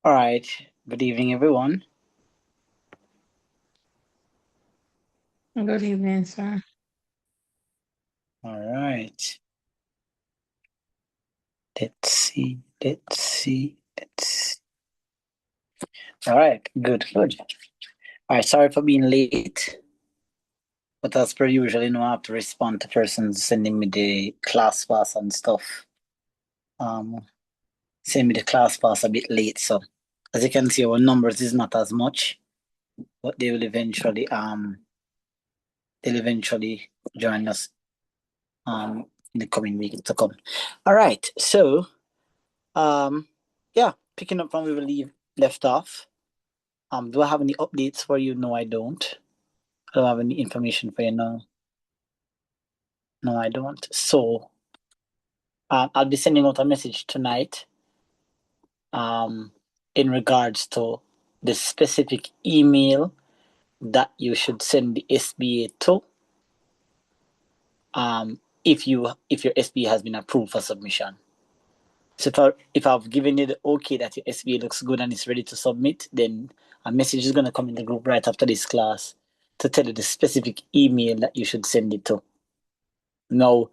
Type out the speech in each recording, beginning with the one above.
All right. Good evening, everyone. Good evening, sir. All right. Let's see. Let's see. Let's see. All right. Good. Good. All right. Sorry for being late, but as per usual, I have to respond to persons sending me the class pass and stuff. Um, Send me the class pass a bit late, so as you can see, our numbers is not as much, but they'll eventually join us in the coming week to come. All right. So Um, yeah, picking up from where we left off. Do I have any updates for you? No, I don't. I don't have any information for you now. No, I don't. So, I'll be sending out a message tonight. Um, in regards to the specific email that you should send the SBA to. If your SBA has been approved for submission. So if I've given you the okay that your SBA looks good and it's ready to submit, then a message is going to come in the group right after this class to tell you the specific email that you should send it to. Now,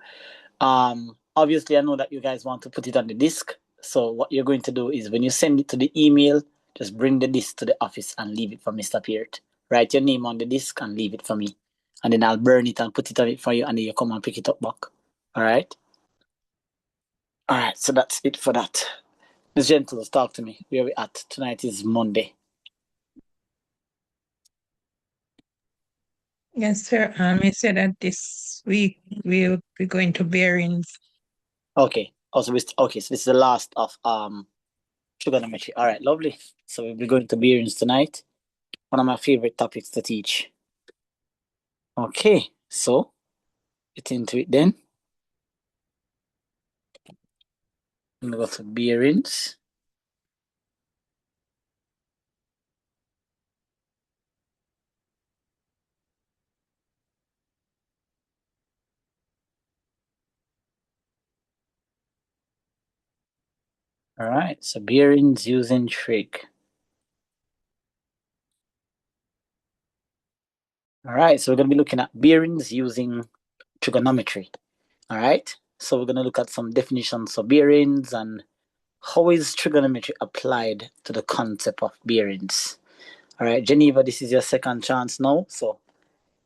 obviously, I know that you guys want to put it on the disk. So what you're going to do is when you send it to the email, just bring the disk to the office and leave it for Mr. Peart. Write your name on the disk and leave it for me. And then I'll burn it and put it on it for you, and then you come and pick it up back. All right? All right, so that's it for that. Miss Gentles, talk to me. Where are we at? Tonight is Monday. Yes, sir. You said that this week we'll be going to bearings. Okay. Also, okay. So this is the last of trigonometry. All right, lovely. So we'll be going to bearings tonight. One of my favorite topics to teach. Okay, so get into it then. I'm gonna go to bearings. All right, so bearings using trig. All right, so we're gonna be looking at bearings using trigonometry. All right, so we're gonna look at some definitions for bearings and how is trigonometry applied to the concept of bearings. All right, Geneva, this is your second chance now, so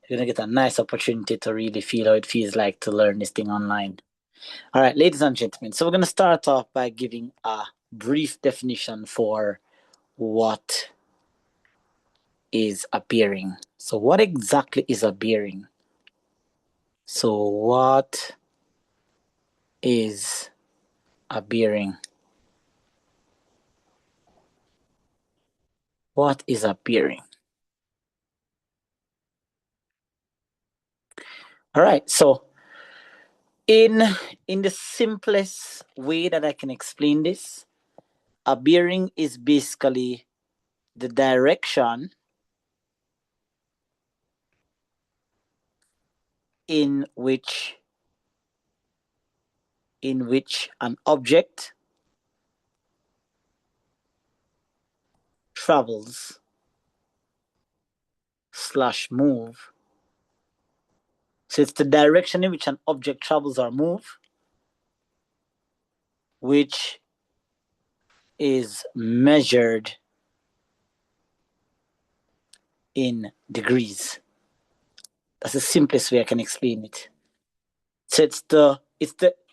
you're gonna get a nice opportunity to really feel how it feels like to learn this thing online. All right, ladies and gentlemen, so we're gonna start off by giving a brief definition for what is a bearing. So, what exactly is a bearing? So, what is a bearing? What is a bearing? All right, so in the simplest way that I can explain this, a bearing is basically the direction in which an object travels slash move. So it's the direction in which an object travels or move, which is measured in degrees. That's the simplest way I can explain it. So it's the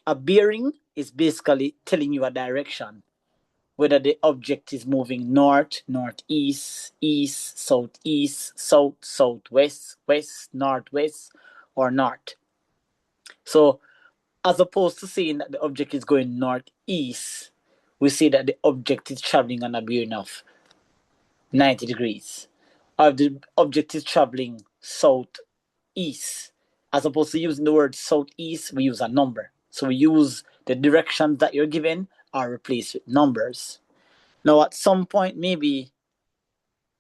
a bearing is basically telling you a direction, whether the object is moving north, northeast, east, southeast, south, southwest, west, northwest, or north. So as opposed to saying that the object is going northeast, we say that the object is traveling on a bearing of 90 degrees. Or if the object is traveling southeast, as opposed to using the word southeast, we use a number. So we use the directions that you're given are replaced with numbers. Now, at some point, maybe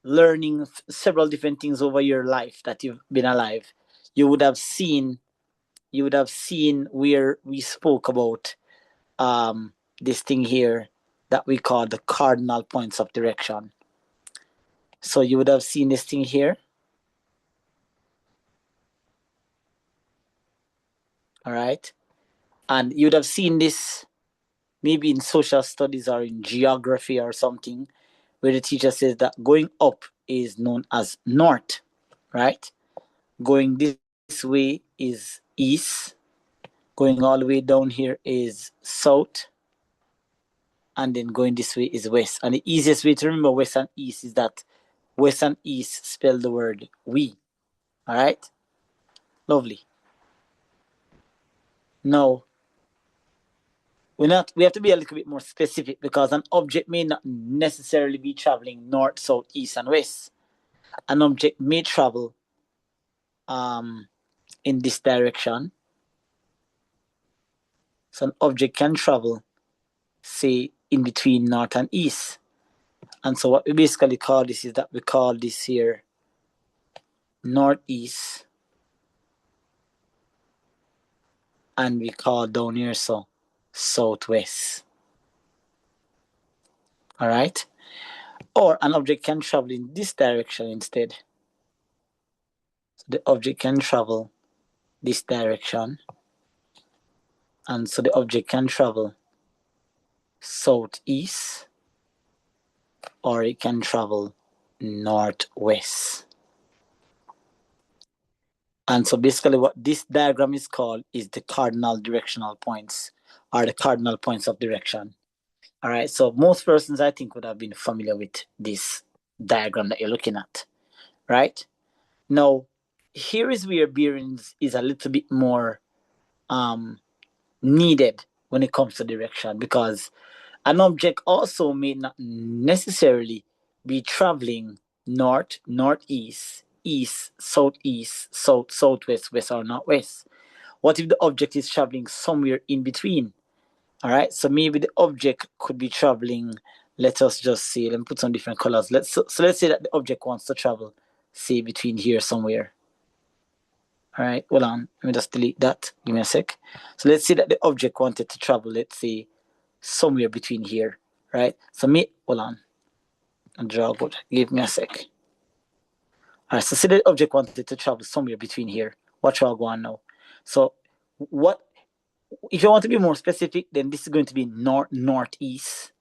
learning several different things over your life that you've been alive, you would have seen you would have seen where we spoke about this thing here, that we call the cardinal points of direction. So you would have seen this thing here. All right. And you would have seen this maybe in social studies or in geography or something, where the teacher says that going up is known as north, right? Going this way is east. Going all the way down here is south. And then going this way is west. And the easiest way to remember west and east is that west and east spell the word we. All right? Lovely. Now, we have to be a little bit more specific because an object may not necessarily be traveling north, south, east, and west. An object may travel in this direction. So an object can travel, say, in between north and east. And so what we basically call this is that we call this here northeast, and we call down here so southwest. All right? Or an object can travel in this direction instead. So the object can travel this direction. And so the object can travel southeast, or it can travel northwest. And so basically what this diagram is called is the cardinal directional points, or the cardinal points of direction. All right, so most persons I think would have been familiar with this diagram that you're looking at, right? Now, here is where bearings is a little bit more needed when it comes to direction, because an object also may not necessarily be traveling north, northeast, east, southeast, south, southwest, west, or northwest. What if the object is traveling somewhere in between? All right, so maybe the object could be traveling. Let us just say, let me put some different colors. So let's say that the object wants to travel, say, between here somewhere. All right, hold on. Let me just delete that. Give me a sec. So let's say that the object wanted to travel, let's say, somewhere between here, right? So hold on. And draw good. Give me a sec. All right, so say the object wanted to travel somewhere between here. What shall I go on now? So what, if you want to be more specific, then this is going to be northeast,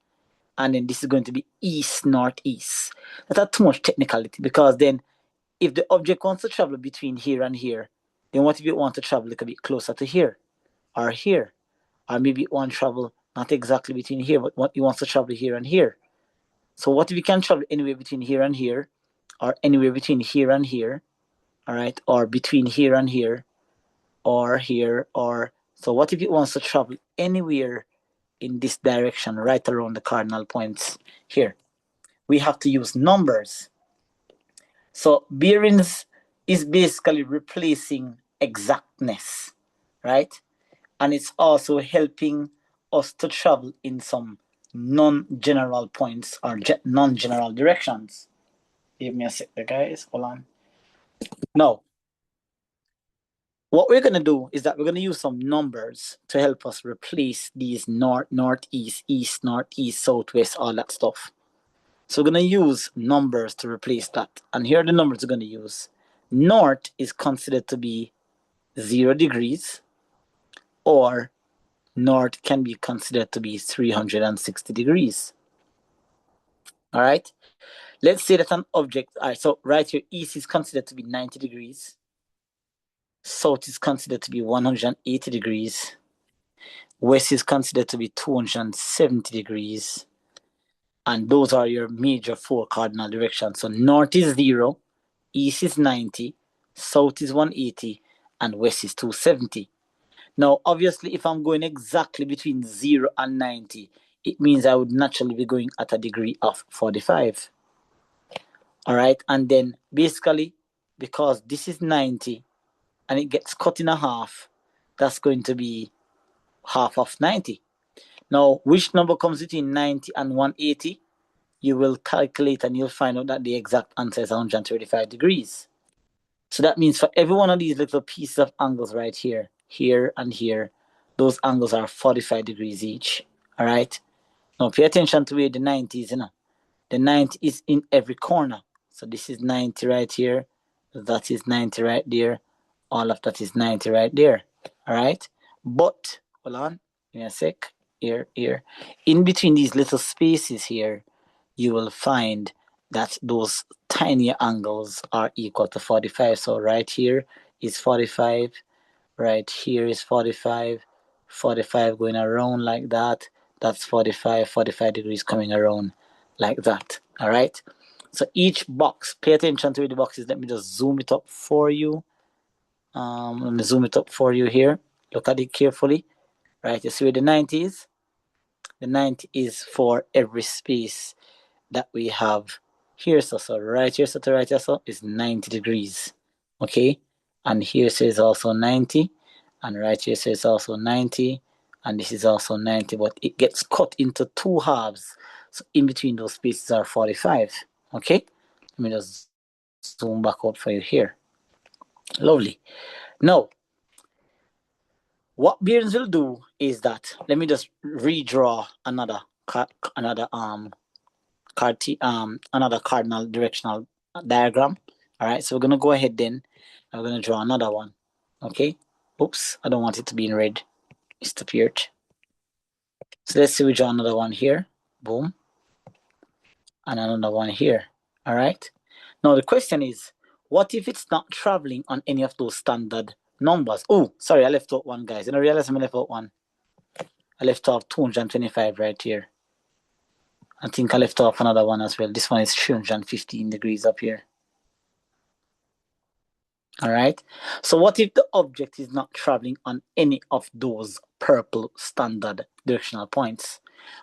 and then this is going to be east northeast. That's not too much technicality, because then if the object wants to travel between here and here, then what if it wants to travel a little bit closer to here or here? Or maybe it wants to travel not exactly between here, but what it wants to travel here and here. So what if you can travel anywhere between here and here, or anywhere between here and here, all right, or between here and here, or here, or so what if it wants to travel anywhere in this direction, right around the cardinal points here? We have to use numbers. So bearings is basically replacing exactness, right? And it's also helping us to travel in some non-general points or non-general directions. Give me a sec, guys. Hold on. Now, what we're going to do is that we're going to use some numbers to help us replace these north, northeast, east, northeast, southwest, all that stuff. So we're going to use numbers to replace that. And here are the numbers we're going to use. North is considered to be 0 degrees, or north can be considered to be 360 degrees. All right. Let's say that an object, all right, so right here, east is considered to be 90 degrees. South is considered to be 180 degrees. West is considered to be 270 degrees. And those are your major 4 cardinal directions. So north is 0, east is 90, south is 180, and west is 270. Now, obviously, if I'm going exactly between 0 and 90, it means I would naturally be going at a degree of 45. All right, and then basically, because this is 90 and it gets cut in a half, that's going to be half of 90. Now, which number comes between 90 and 180? You will calculate and you'll find out that the exact answer is 135 degrees. So that means for every one of these little pieces of angles right here, here and here, those angles are 45 degrees each. All right. Now pay attention to where the 90 is, The 90 is in every corner. So this is 90 right here. That is 90 right there. All of that is 90 right there. All right. But hold on. Give me a sec. Here. In between these little spaces here, you will find that those tiny angles are equal to 45. So right here is 45. Right here is 45. 45 going around like that. That's 45 degrees coming around like that. All right. So each box, pay attention to the boxes. Let me just zoom it up for you. Let me zoom it up for you here. Look at it carefully. Right. You see where the 90 is? The 90 is for every space that we have here. So right here, so to right here, so is 90 degrees. Okay. And here says also 90. And right here says also 90. And this is also 90. But it gets cut into two halves. So in between those spaces are 45. Okay. Let me just zoom back out for you here. Lovely. Now, what bearings will do is that let me just redraw another another cardinal directional diagram. All right, so we're gonna go ahead then. I'm gonna draw another one. Okay. Oops, I don't want it to be in red. It's disappeared. So let's see, we draw another one here. Boom. And another one here. All right. Now the question is, what if it's not traveling on any of those standard numbers? Oh, sorry, I left out one, guys. I realize I left out one. I left off 225 right here. I think I left off another one as well. This one is 315 degrees up here. All right. So what if the object is not traveling on any of those purple standard directional points?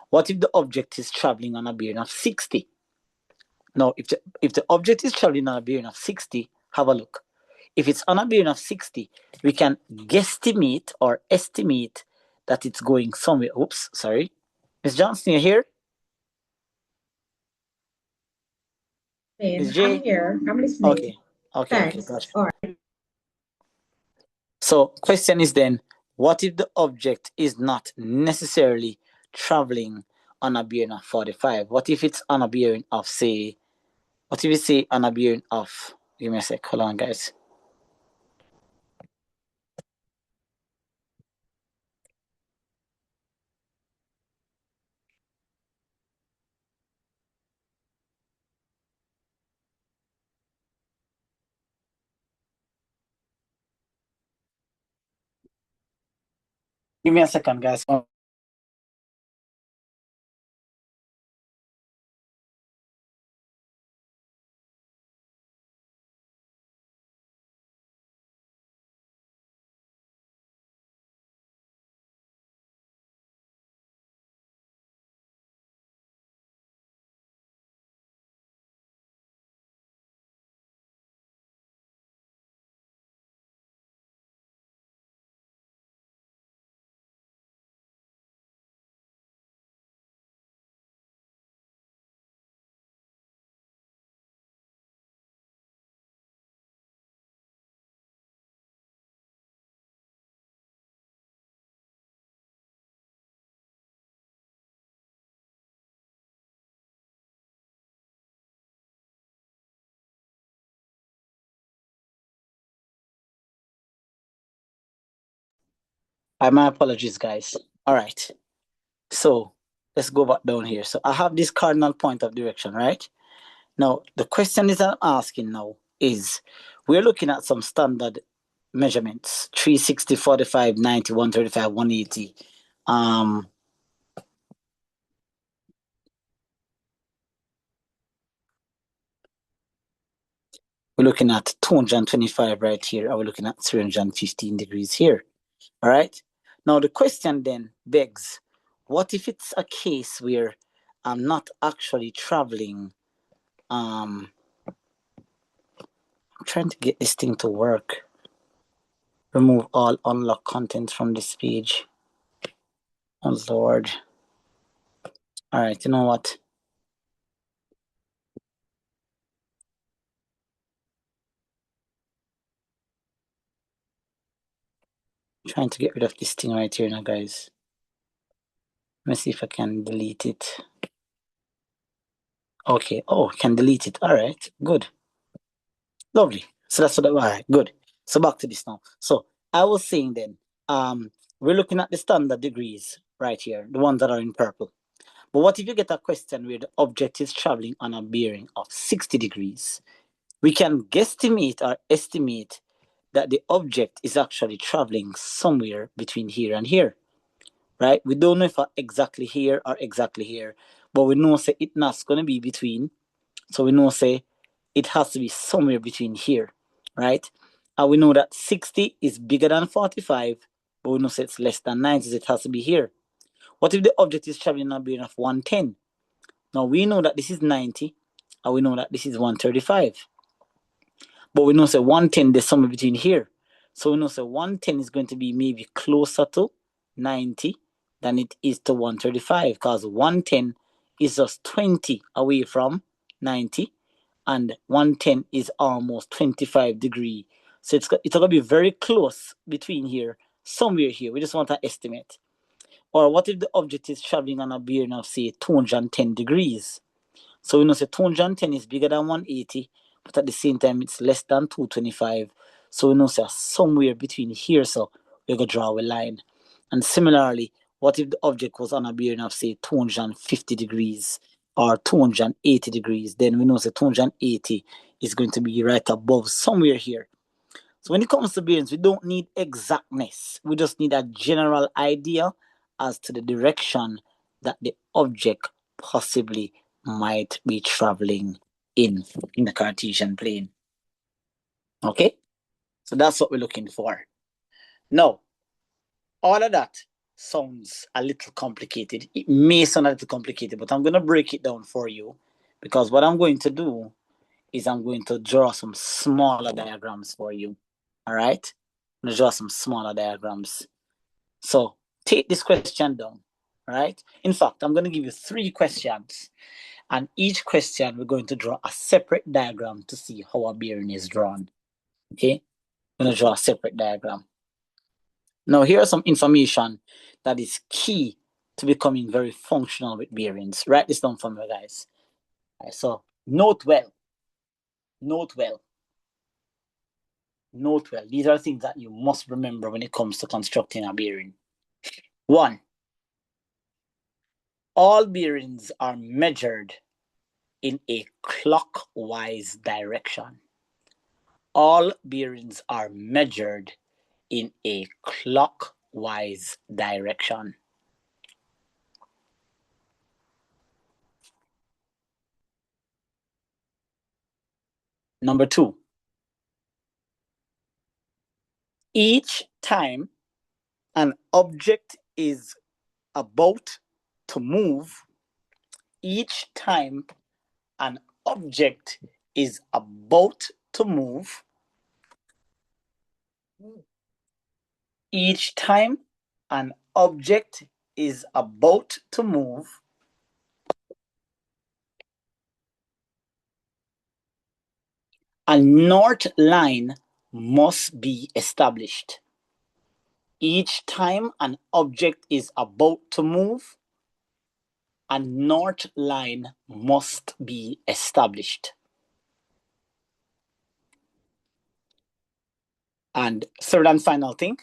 What if the object is traveling on a bearing of 60? Now, if the object is traveling on a bearing of 60, have a look. If it's on a bearing of 60, we can guesstimate or estimate that it's going somewhere. Oops, sorry. Miss Johnson, you here? Miss J? I'm here. I'm listening. Okay, Thanks. gotcha. All right. So question is then, what if the object is not necessarily traveling on a bearing of 45? What if it's on a bearing of, say, what if we say on a bearing of, give me a sec, hold on, guys. Give me a second, guys. My apologies, guys. All right. So let's go back down here. So I have this cardinal point of direction, right? Now, the question is I'm asking now is, we're looking at some standard measurements, 360, 45, 90, 135, 180. We're looking at 225 right here, and we're looking at 315 degrees here. All right. Now, the question then begs, what if it's a case where I'm not actually traveling? I'm trying to get this thing to work. Remove all unlocked content from this page. Oh, Lord. All right. You know what? I'm trying to get rid of this thing right here now, guys. Let me see if I can delete it. Okay. Oh, can delete it. All right. Good. Lovely. So that's what. All right. Good. So back to this now. So I was saying then, we're looking at the standard degrees right here, the ones that are in purple. But what if you get a question where the object is traveling on a bearing of 60 degrees? We can guesstimate or estimate that the object is actually traveling somewhere between here and here, right? We don't know if exactly here or exactly here, but we know say it's not going to be between. So we know say it has to be somewhere between here, right? And we know that 60 is bigger than 45, but we know say it's less than 90, so it has to be here. What if the object is traveling on a bearing of 110? Now we know that this is 90, and we know that this is 135. But we know say 110 there's somewhere between here. So we know say 110 is going to be maybe closer to 90 than it is to 135, because 110 is just 20 away from 90, and 110 is almost 25 degree. So it's going to be very close between here, somewhere here. We just want to estimate. Or what if the object is traveling on a bearing of say 210 degrees? So we know say 210 is bigger than 180, but at the same time it's less than 225. So we know say somewhere between here, so we're going to draw a line. And similarly, what if the object was on a bearing of say 250 degrees or 280 degrees? Then we know say 280 is going to be right above somewhere here. So when it comes to bearings, we don't need exactness. We just need a general idea as to the direction that the object possibly might be traveling in the Cartesian plane. Okay? So that's what we're looking for. Now, all of that sounds a little complicated. It may sound a little complicated, but I'm going to break it down for you, because what I'm going to do is I'm going to draw some smaller diagrams for you. All right? I'm going to draw some smaller diagrams. So take this question down. Right? In fact, I'm going to give you 3 questions. And each question, we're going to draw a separate diagram to see how a bearing is drawn. Okay? I'm going to draw a separate diagram. Now, here's some information that is key to becoming very functional with bearings. Write this down for me, guys. All right, so note well. Note well. Note well. These are things that you must remember when it comes to constructing a bearing. 1. All bearings are measured in a clockwise direction. All bearings are measured in a clockwise direction. Number 2, each time an object is about to move, each time an object is about to move, each time an object is about to move, a north line must be established. Each time an object is about to move, a north line must be established. And third and final thing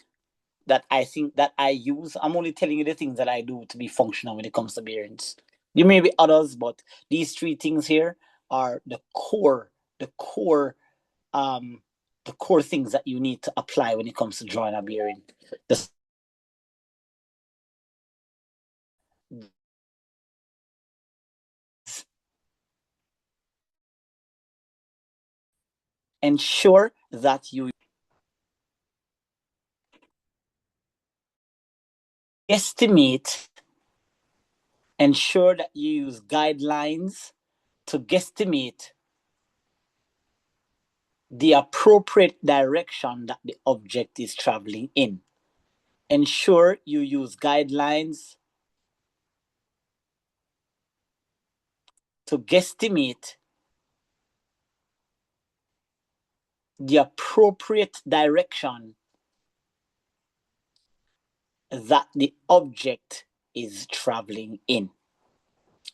that I think that I use, I'm only telling you the things that I do to be functional when it comes to bearings. There may be others, but these 3 things here are the core um, things that you need to apply when it comes to drawing a bearing. The ensure that you estimate, ensure that you use guidelines to guesstimate the appropriate direction that the object is traveling in. Ensure you use guidelines to guesstimate the appropriate direction that the object is traveling in.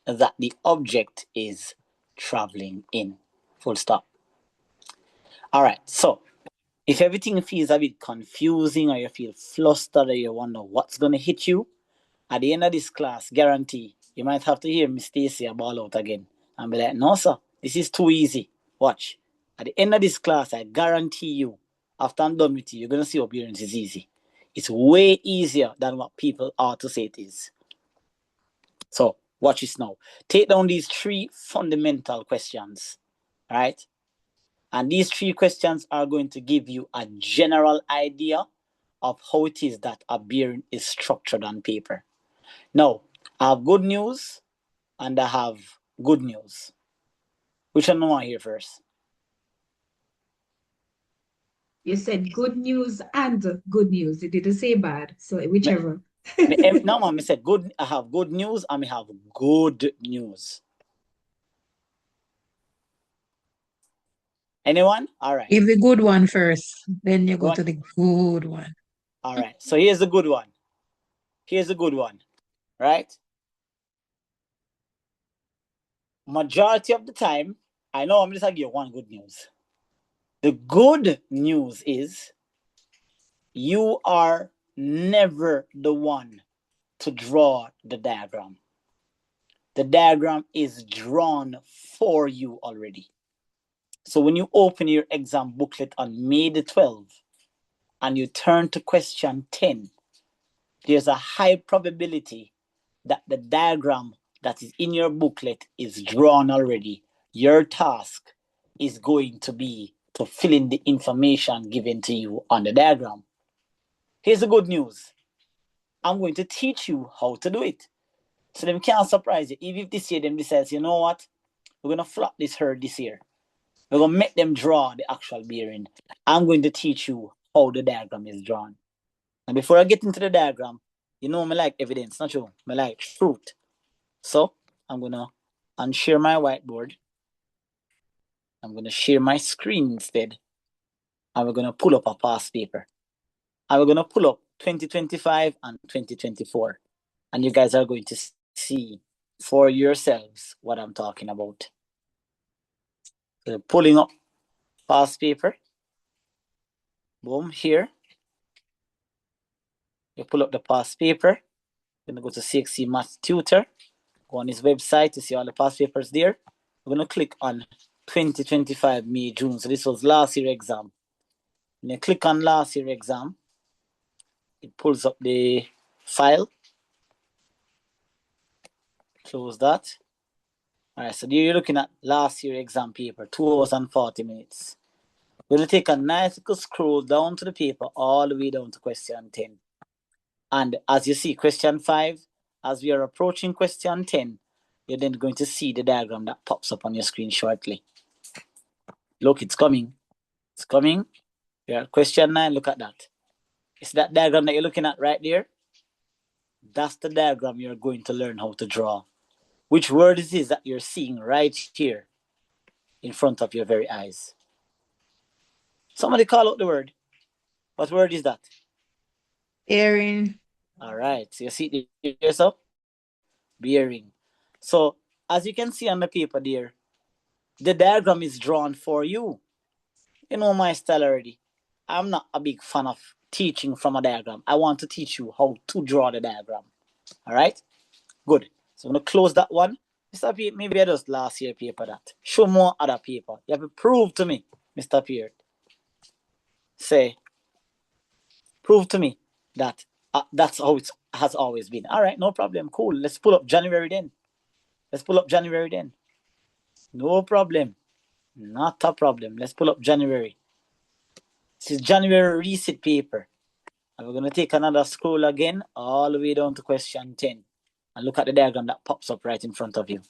That the object is traveling in. Full stop. All right, so if everything feels a bit confusing or you feel flustered or you wonder what's going to hit you, at the end of this class, guarantee, you might have to hear Miss Stacy ball out again and be like, no, sir, this is too easy. Watch. At the end of this class, I guarantee you, after I'm done with you, you're going to see appearance is easy. It's way easier than what people are to say it is. So, watch this now. Take down these 3 fundamental questions, right? And these 3 questions are going to give you a general idea of how it is that a bearing is structured on paper. Now, I have good news and I have good news. Which one do I want to hear first? You said good news and good news. You didn't say bad. So whichever. No, I said good. I have good news and I have good news. Anyone? All right. Give the good one first, then you go to the good one. All right. So here's the good one. Here's the good one, right? Majority of the time, I know I'm just going to give you one good news. The good news is you are never the one to draw the diagram. The diagram is drawn for you already. So when you open your exam booklet on May the 12th and you turn to question 10, there's a high probability that the diagram that is in your booklet is drawn already. Your task is going to be to fill in the information given to you on the diagram. Here's the good news. I'm going to teach you how to do it. So them can't surprise you. Even if this year them decides, you know what? We're going to flop this herd this year. We're going to make them draw the actual bearing. I'm going to teach you how the diagram is drawn. And before I get into the diagram, you know me like evidence, not true. Me like truth. So I'm going to unshare my whiteboard. I'm going to share my screen instead. And we're going to pull up a past paper. And we're going to pull up 2025 and 2024. And you guys are going to see for yourselves what I'm talking about. So pulling up past paper. Boom, here. You pull up the past paper. You're going to go to CSEC Math Tutor. Go on his website to see all the past papers there. We're going to click on 2025 May, June. So this was last year exam. When you click on last year exam, it pulls up the file. Close that. All right, so you're looking at last year exam paper, 2 hours and 40 minutes. We're going to take a nice little scroll down to the paper all the way down to question 10. And as you see, question 5, as we are approaching question 10, you're then going to see the diagram that pops up on your screen shortly. Look, it's coming. It's coming. Yeah, question 9, look at that. It's that diagram that you're looking at right there. That's the diagram you're going to learn how to draw. Which word is this that you're seeing right here in front of your very eyes? Somebody call out the word. What word is that? Bearing. All right. So you see it yourself? Bearing. So as you can see on the paper there, the diagram is drawn for you. You know my style already. I'm not a big fan of teaching from a diagram. I want to teach you how to draw the diagram. All right? Good. So I'm going to close that one. Mr. Pierre, maybe I just last year paper that. Show more other paper. You have to prove to me, Mr. Pierre. Say, prove to me that that's how it has always been. All right, no problem. Cool. Let's pull up January then. Let's pull up January then. No problem. Not a problem. Let's pull up January. This is January receipt paper. And we're going to take another scroll again all the way down to question 10. And look at the diagram that pops up right in front of you.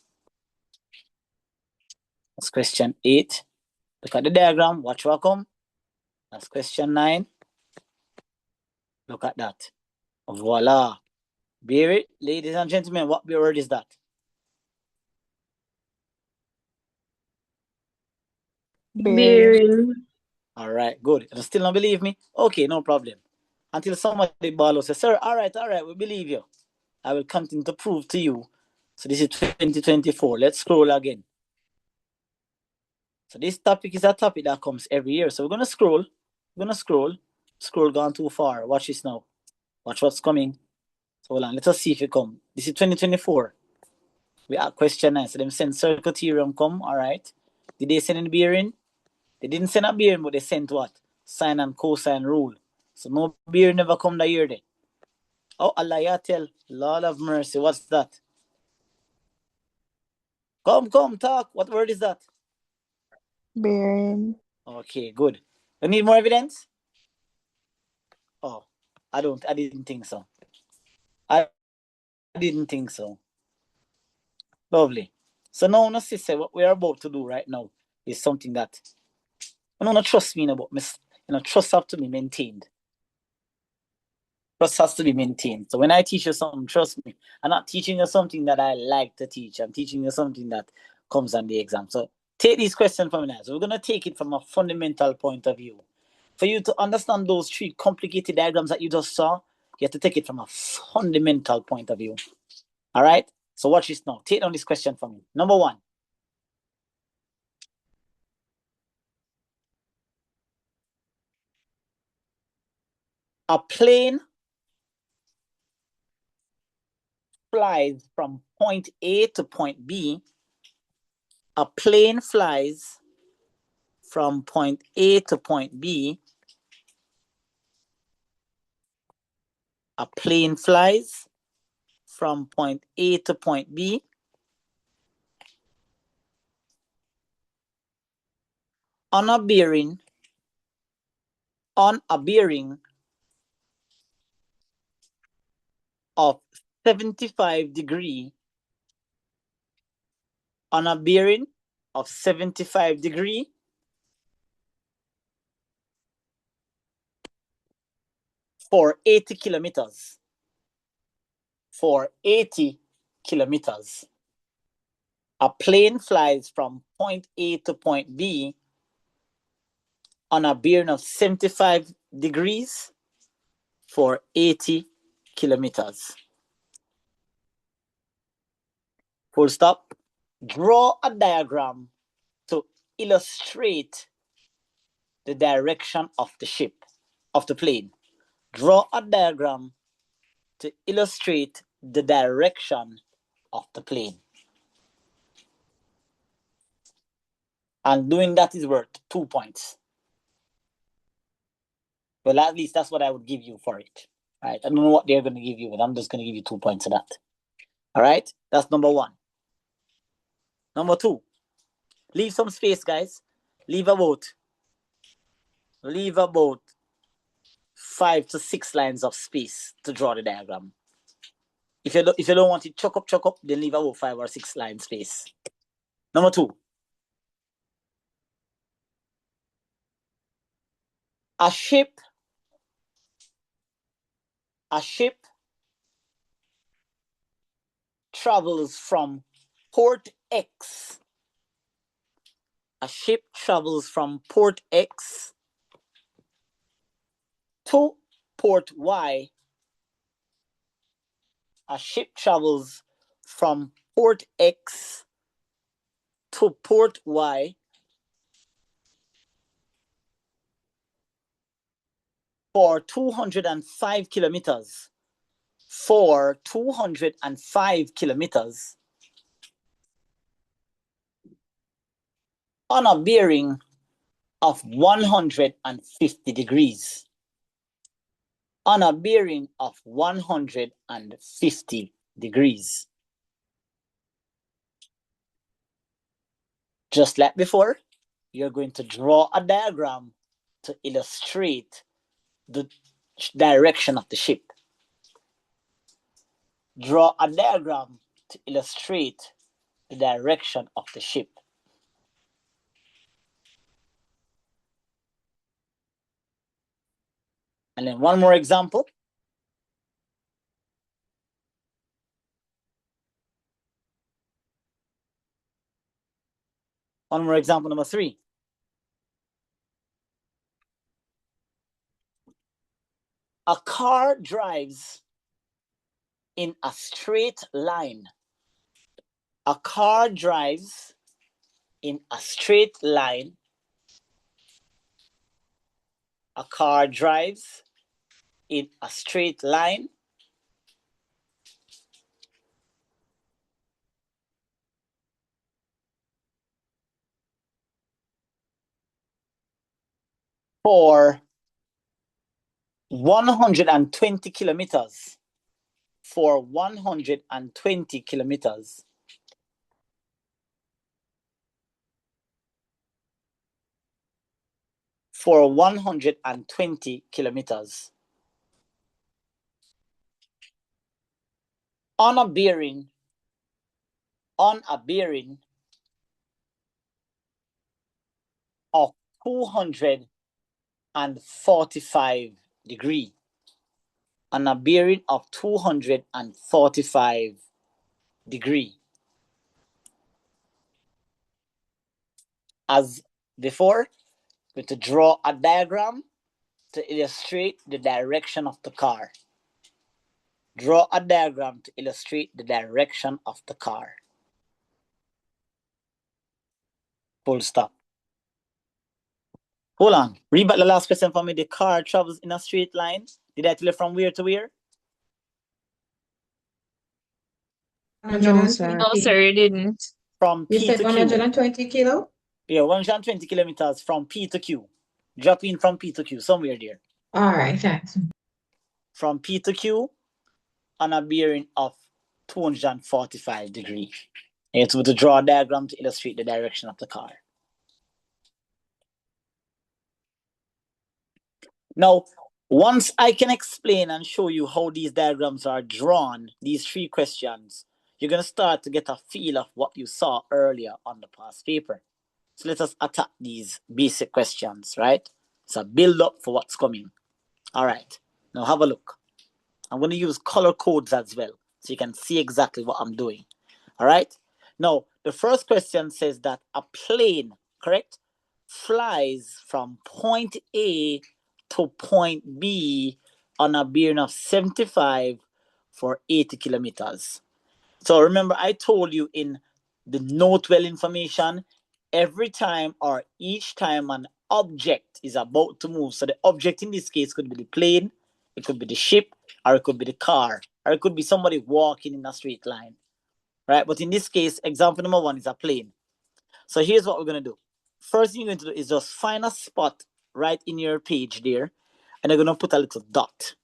That's question 8. Look at the diagram. Watch what come. That's question 9. Look at that. Voila. Bear it, ladies and gentlemen. What word is that? Bearing. All right, good. You still don't believe me? Okay, no problem. Until somebody ball us say, sir, all right, we believe you. I will continue to prove to you. So this is 2024. Let's scroll again. So this topic is a topic that comes every year. So we're going to scroll. We're going to scroll. Scroll gone too far. Watch this now. Watch what's coming. So hold on. Let us see if it come. This is 2024. We are question 9. So them send circle theorem come. All right. Did they send any bearing? They didn't send a bearing, but they sent what? Sine and cosine rule. So no bearing never come that year then. Oh, Allah, ya tell. Lord of mercy. What's that? Come, talk. What word is that? Bearing. Okay, good. You need more evidence? Oh, I didn't think so. I didn't think so. Lovely. So now, no, sister, what we are about to do right now is something that you don't trust me about. Trust have to be maintained. Trust has to be maintained. So when I teach you something, trust me, I'm not teaching you something that I like to teach. I'm teaching you something that comes on the exam. So take these questions from me now. So we're going to take it from a fundamental point of view. For you to understand those three complicated diagrams that you just saw, you have to take it from a fundamental point of view. All right? So watch this now. Take down this question for me. Number 1. A plane flies from point A to point B. A plane flies from point A to point B. A plane flies from point A to point B. On a bearing of 75 degree. On a bearing of 75 degree. For 80 kilometers. For 80 kilometers. A plane flies from point A to point B on a bearing of 75 degrees for 80 kilometers. Full stop. Draw a diagram to illustrate the direction of the ship, of the plane. Draw a diagram to illustrate the direction of the plane. And doing that is worth 2 points. Well, at least that's what I would give you for it. All right. I don't know what they're going to give you, but I'm just going to give you 2 points of that. All right. That's number 1. Number 2. Leave some space, guys. Leave about 5 to 6 lines of space to draw the diagram. If you don't want it choke up, then leave about 5 or 6 lines space. Number 2. A ship travels from port X. A ship travels from port X to port Y. A ship travels from port X to port Y for 205 kilometers. For 205 kilometers on a bearing of 150 degrees. On a bearing of 150 degrees. Just like before, you're going to draw a diagram to illustrate the direction of the ship. Draw a diagram to illustrate the direction of the ship. And then one more example. One more example, number 3. A car drives in a straight line. A car drives in a straight line. A car drives in a straight line for 120 kilometers. For 120 kilometers. For 120 kilometers. On a bearing of 245 degree. On a bearing of 245 degree. As before, we to draw a diagram to illustrate the direction of the car. Draw a diagram to illustrate the direction of the car. Full stop. Hold on. Read back the last question for me. The car travels in a straight line. Did I tell you from where to where? No, sir. No, sir, you didn't. From You P said to Q. 120 kilo? Yeah, 120 kilometers from P to Q. Drop in from P to Q, somewhere there. All right, thanks. From P to Q on a bearing of 245 degrees. And it's to draw a diagram to illustrate the direction of the car. Now, once I can explain and show you how these diagrams are drawn, these three questions, you're going to start to get a feel of what you saw earlier on the past paper. So let us attack these basic questions, right? It's a build up for what's coming. All right, now have a look. I'm going to use color codes as well, so you can see exactly what I'm doing. All right, now the first question says that a plane, correct, flies from point A to point B on a bearing of 75 for 80 kilometers. So remember, I told you in the note well information, every time or each time an object is about to move, so the object in this case could be the plane, it could be the ship, or it could be the car, or it could be somebody walking in a straight line, right? But in this case, example number 1 is a plane. So here's what we're going to do. First thing you're going to do is just find a spot right in your page there, and you're going to put a little dot,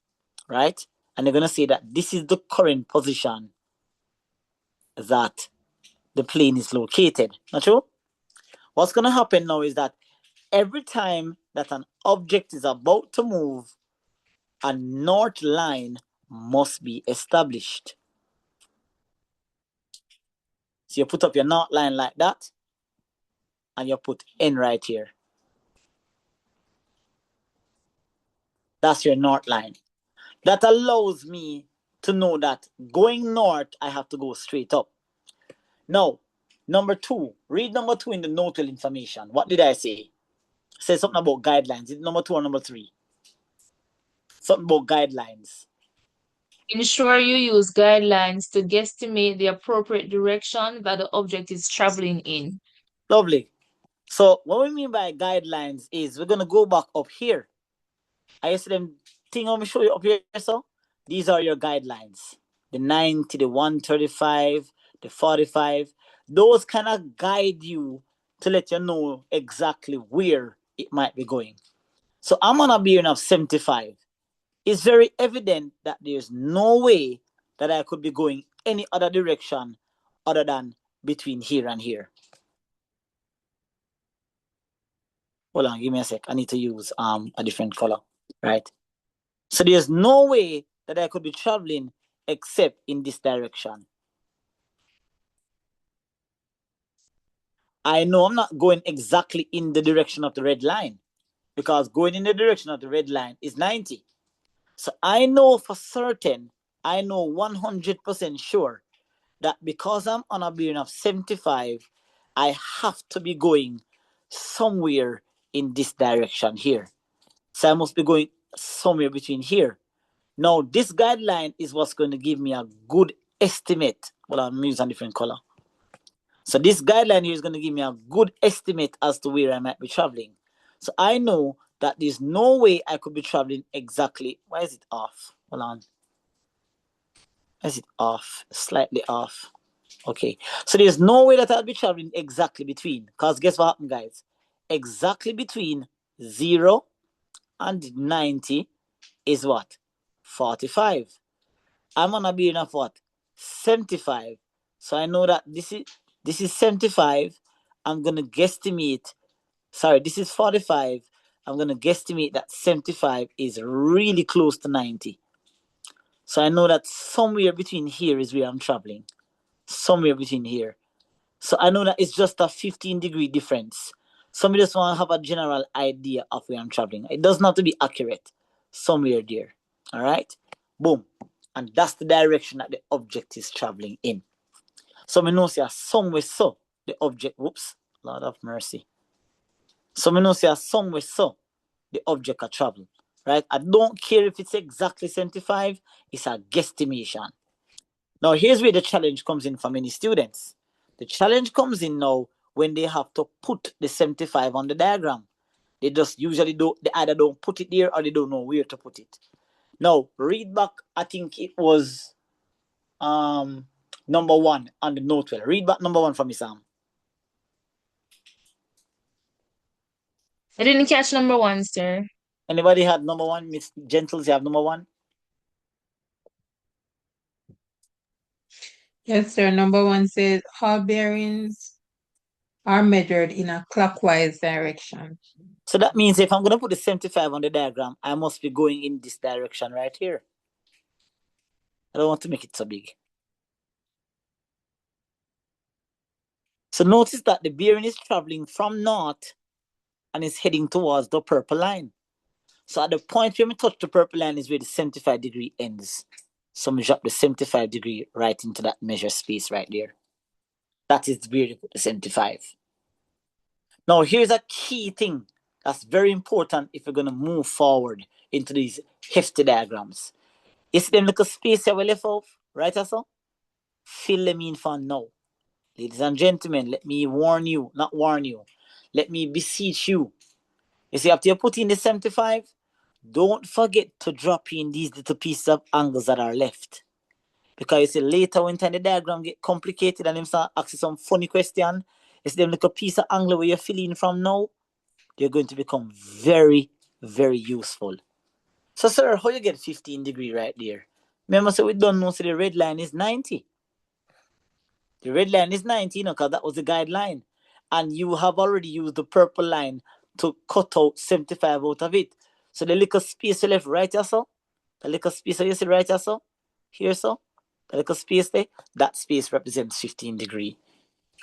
right? And you're going to say that this is the current position that the plane is located. Not true? What's going to happen now is that every time that an object is about to move, a north line must be established. So you put up your north line like that, and you put N right here. That's your north line. That allows me to know that going north, I have to go straight up. Now, number 2, read number 2 in the notable information. What did I say? Say something about guidelines. Is it number 2 or number 3? Something about guidelines. Ensure you use guidelines to guesstimate the appropriate direction that the object is traveling in. Lovely. So what we mean by guidelines is we're going to go back up here. I see them thing I'm show you up here. So these are your guidelines. The 90, the 135, the 45. Those kind of guide you to let you know exactly where it might be going. So I'm on a bearing of 75. It's very evident that there's no way that I could be going any other direction other than between here and here. Hold on, give me a sec. I need to use a different color, right? So there's no way that I could be traveling except in this direction. I know I'm not going exactly in the direction of the red line, because going in the direction of the red line is 90. So I know for certain, I know 100% sure that because I'm on a bearing of 75, I have to be going somewhere in this direction here. So I must be going somewhere between here. Now, this guideline is what's going to give me a good estimate. Well, I'm using a different color. So this guideline here is going to give me a good estimate as to where I might be traveling. So I know that there's no way I could be traveling exactly. Why is it off? Hold on. Why is it off? Slightly off. Okay. So there's no way that I'll be traveling exactly between. Because guess what happened, guys? Exactly between 0 and 90 is what? 45. I'm on a bearing of what? 75. So I know that this is 75. I'm gonna guesstimate. Sorry, this is 45. I'm gonna guesstimate that 75 is really close to 90. So I know that somewhere between here is where I'm traveling. Somewhere between here. So I know that it's just a 15-degree difference. Somebody just want to have a general idea of where I'm traveling. It doesn't have to be accurate. Somewhere there. All right? Boom. And that's the direction that the object is traveling in. So I know say somewhere so the object, whoops, Lord of mercy. So I know say somewhere so the object can travel. Right? I don't care if it's exactly 75, it's a guesstimation. Now here's where the challenge comes in for many students. The challenge comes in now when they have to put the 75 on the diagram. They just usually they either don't put it there or they don't know where to put it. Now, read back, I think it was number 1 on the note. Well, read back number 1 for me, Sam. I didn't catch number 1, sir. Anybody had number 1? Miss Gentles, you have number 1? Yes, sir. Number 1 says all bearings are measured in a clockwise direction. So that means if I'm going to put the 75 on the diagram, I must be going in this direction right here. I don't want to make it so big. So notice that the bearing is traveling from north and is heading towards the purple line. So at the point where we touch the purple line is where the 75 degree ends. So we drop the 75 degree right into that measure space right there. That is where you put the 75. Now here's a key thing that's very important if you're going to move forward into these hefty diagrams. You see them little space here we left off, right, so? Fill them in for now. Ladies and gentlemen, let me warn you, not warn you. Let me beseech you. You see, after you put in the 75, don't forget to drop in these little pieces of angles that are left. Because you see, later when the diagram get complicated and them start asking some funny question, it's them little piece of angle where you're filling from now, they're going to become very, very useful. So, sir, how you get 15 degree right there? Remember, so we don't know, so the red line is 90. The red line is 90, because that was the guideline. And you have already used the purple line to cut out 75 out of it. So the little space you left right here, so the little space you see right here, so here, so the little space there, that space represents 15 degree.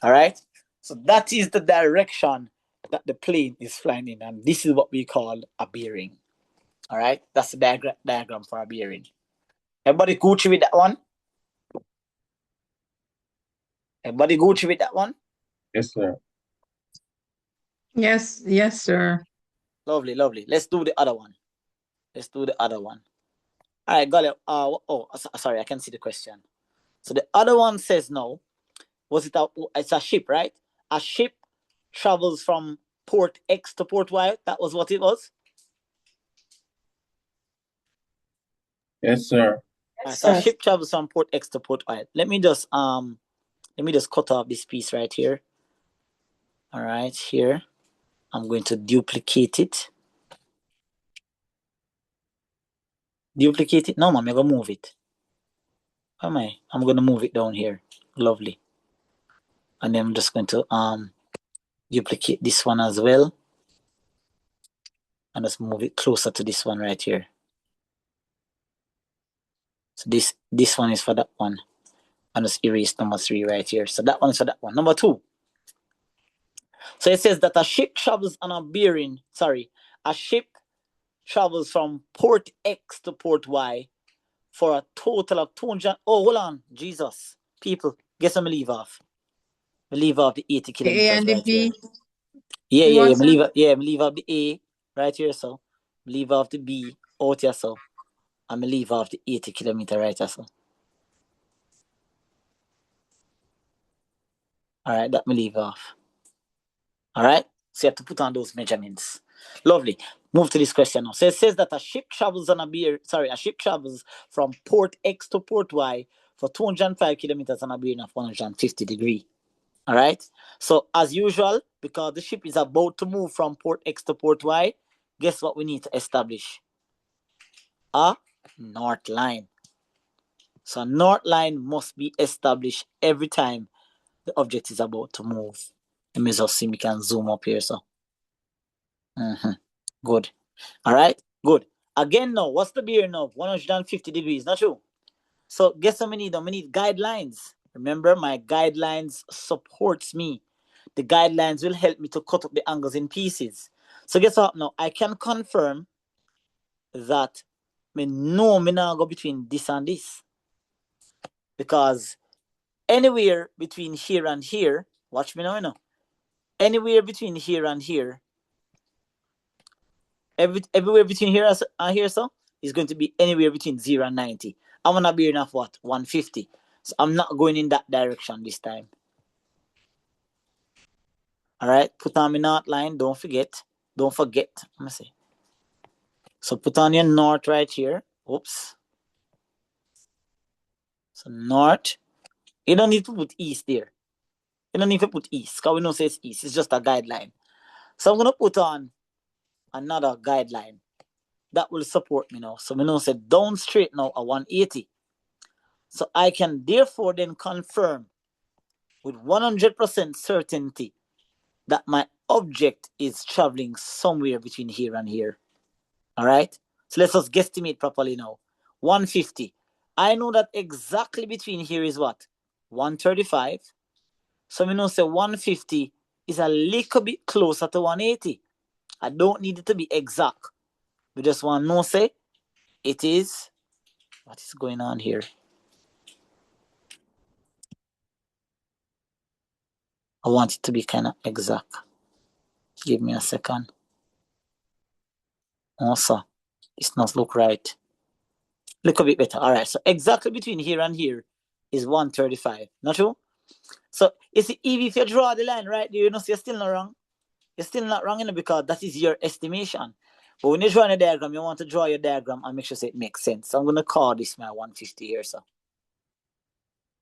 All right. So that is the direction that the plane is flying in, and this is what we call a bearing. All right. That's the diagram for a bearing. Everybody Gucci with that one? Everybody Gucci with that one? Yes, sir. Yes, sir. Lovely, lovely. Let's do the other one. All right, got it. Sorry, I can see the question. So the other one says no. It's a ship, right? A ship travels from port X to port Y. That was what it was? Yes, sir. Right, so a ship travels from port X to port Y. Let me just cut off this piece right here. All right, here. I'm going to duplicate it. Duplicate it? No, ma'am, I'm going to move it. Why am I? I'm going to move it down here. Lovely. And then I'm just going to duplicate this one as well. And just move it closer to this one right here. So this one is for that one. And just erase number 3 right here. So that one is for that one. Number 2. So it says that a ship travels on a bearing. Sorry. A ship travels from port X to port Y for a total of 200. Oh, hold on. Jesus. People, guess I'm going to leave off. I leave off the 80 kilometers The A and the right B. here. You Yeah. want I'm leave off the A right here, so. Leave off the B out here, so. I'm going to leave off the 80 kilometer right also. All right, that me leave off. All right, so you have to put on those measurements. Lovely. Move to this question now. So it says that a ship travels from port X to port Y for 205 kilometers on a bearing of 150 degrees. All right. So as usual, because the ship is about to move from port X to port Y, guess what we need to establish? A north line. So a north line must be established every time the object is about to move. Let me just see, we can zoom up here. So, good. All right, good. Again, now, what's the bearing now? 150 degrees, not true? So, guess what we need? We need guidelines. Remember, my guidelines supports me. The guidelines will help me to cut up the angles in pieces. So, guess what now? I can confirm that me not go between this and this. Because anywhere between here and here, watch me now, anywhere between here and here, everywhere between here and here, so is going to be anywhere between 0 and 90. I'm gonna be enough what 150. So I'm not going in that direction this time. All right, put on my north line. Don't forget. Let me see. So put on your north right here. Oops. So north. You don't need to put east there. You don't need to put east because we know say it's east. It's just a guideline. So I'm gonna put on another guideline that will support me now. So we know say down straight now a 180. So I can therefore then confirm with 100% certainty that my object is traveling somewhere between here and here. All right? So let's just guesstimate properly now. 150. I know that exactly between here is what? 135. So we know say 150 is a little bit closer to 180. I don't need it to be exact. We just want to know say it is. What is going on here? I want it to be kind of exact. Give me a second. Also, it's not look right. Look a bit better. All right. So exactly between here and here is 135. Not true? So it's easy if you draw the line right there, you know, so you're still not wrong. You're still not wrong, you know, because that is your estimation. But when you're drawing a diagram, you want to draw your diagram and make sure it makes sense. So I'm going to call this my 150 here, so.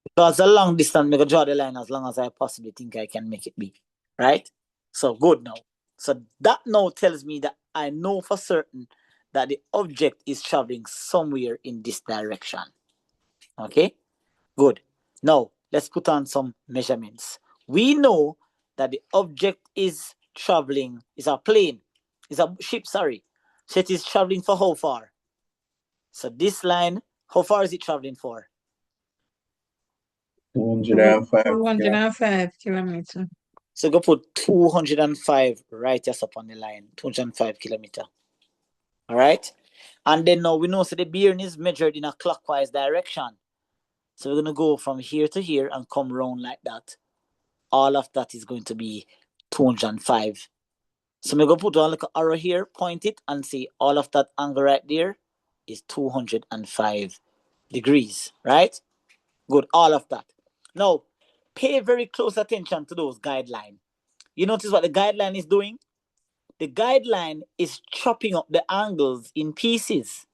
Because a long distance, I'm going to draw the line as long as I possibly think I can make it be. Right? So good now. So that now tells me that I know for certain that the object is traveling somewhere in this direction. Okay? Good. Now, let's put on some measurements. We know that the object is traveling, is a plane, is a ship, sorry. So it is traveling for how far? So this line, how far is it traveling for? 205. 205 kilometers. So go put 205 right just up on the line, 205 kilometers. All right? And then now we know so the bearing is measured in a clockwise direction. So we're going to go from here to here and come round like that. All of that is going to be 205. So I'm going to put one little arrow here, point it, and see all of that angle right there is 205 degrees, right? Good, all of that. Now, pay very close attention to those guidelines. You notice what the guideline is doing? The guideline is chopping up the angles in pieces.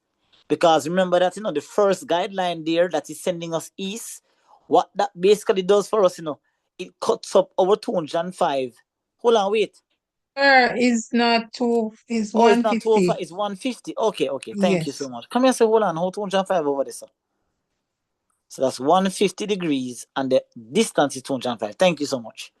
Because remember that, you know, the first guideline there that is sending us east, what that basically does for us, you know, it cuts up over 205. Hold on, wait. Is not two, is Oh, it's not 150. 205, it's 150. Okay, thank you Yes. so much. Come here, say, hold on, hold 205 over this. So that's 150 degrees and the distance is 205. Thank you so much.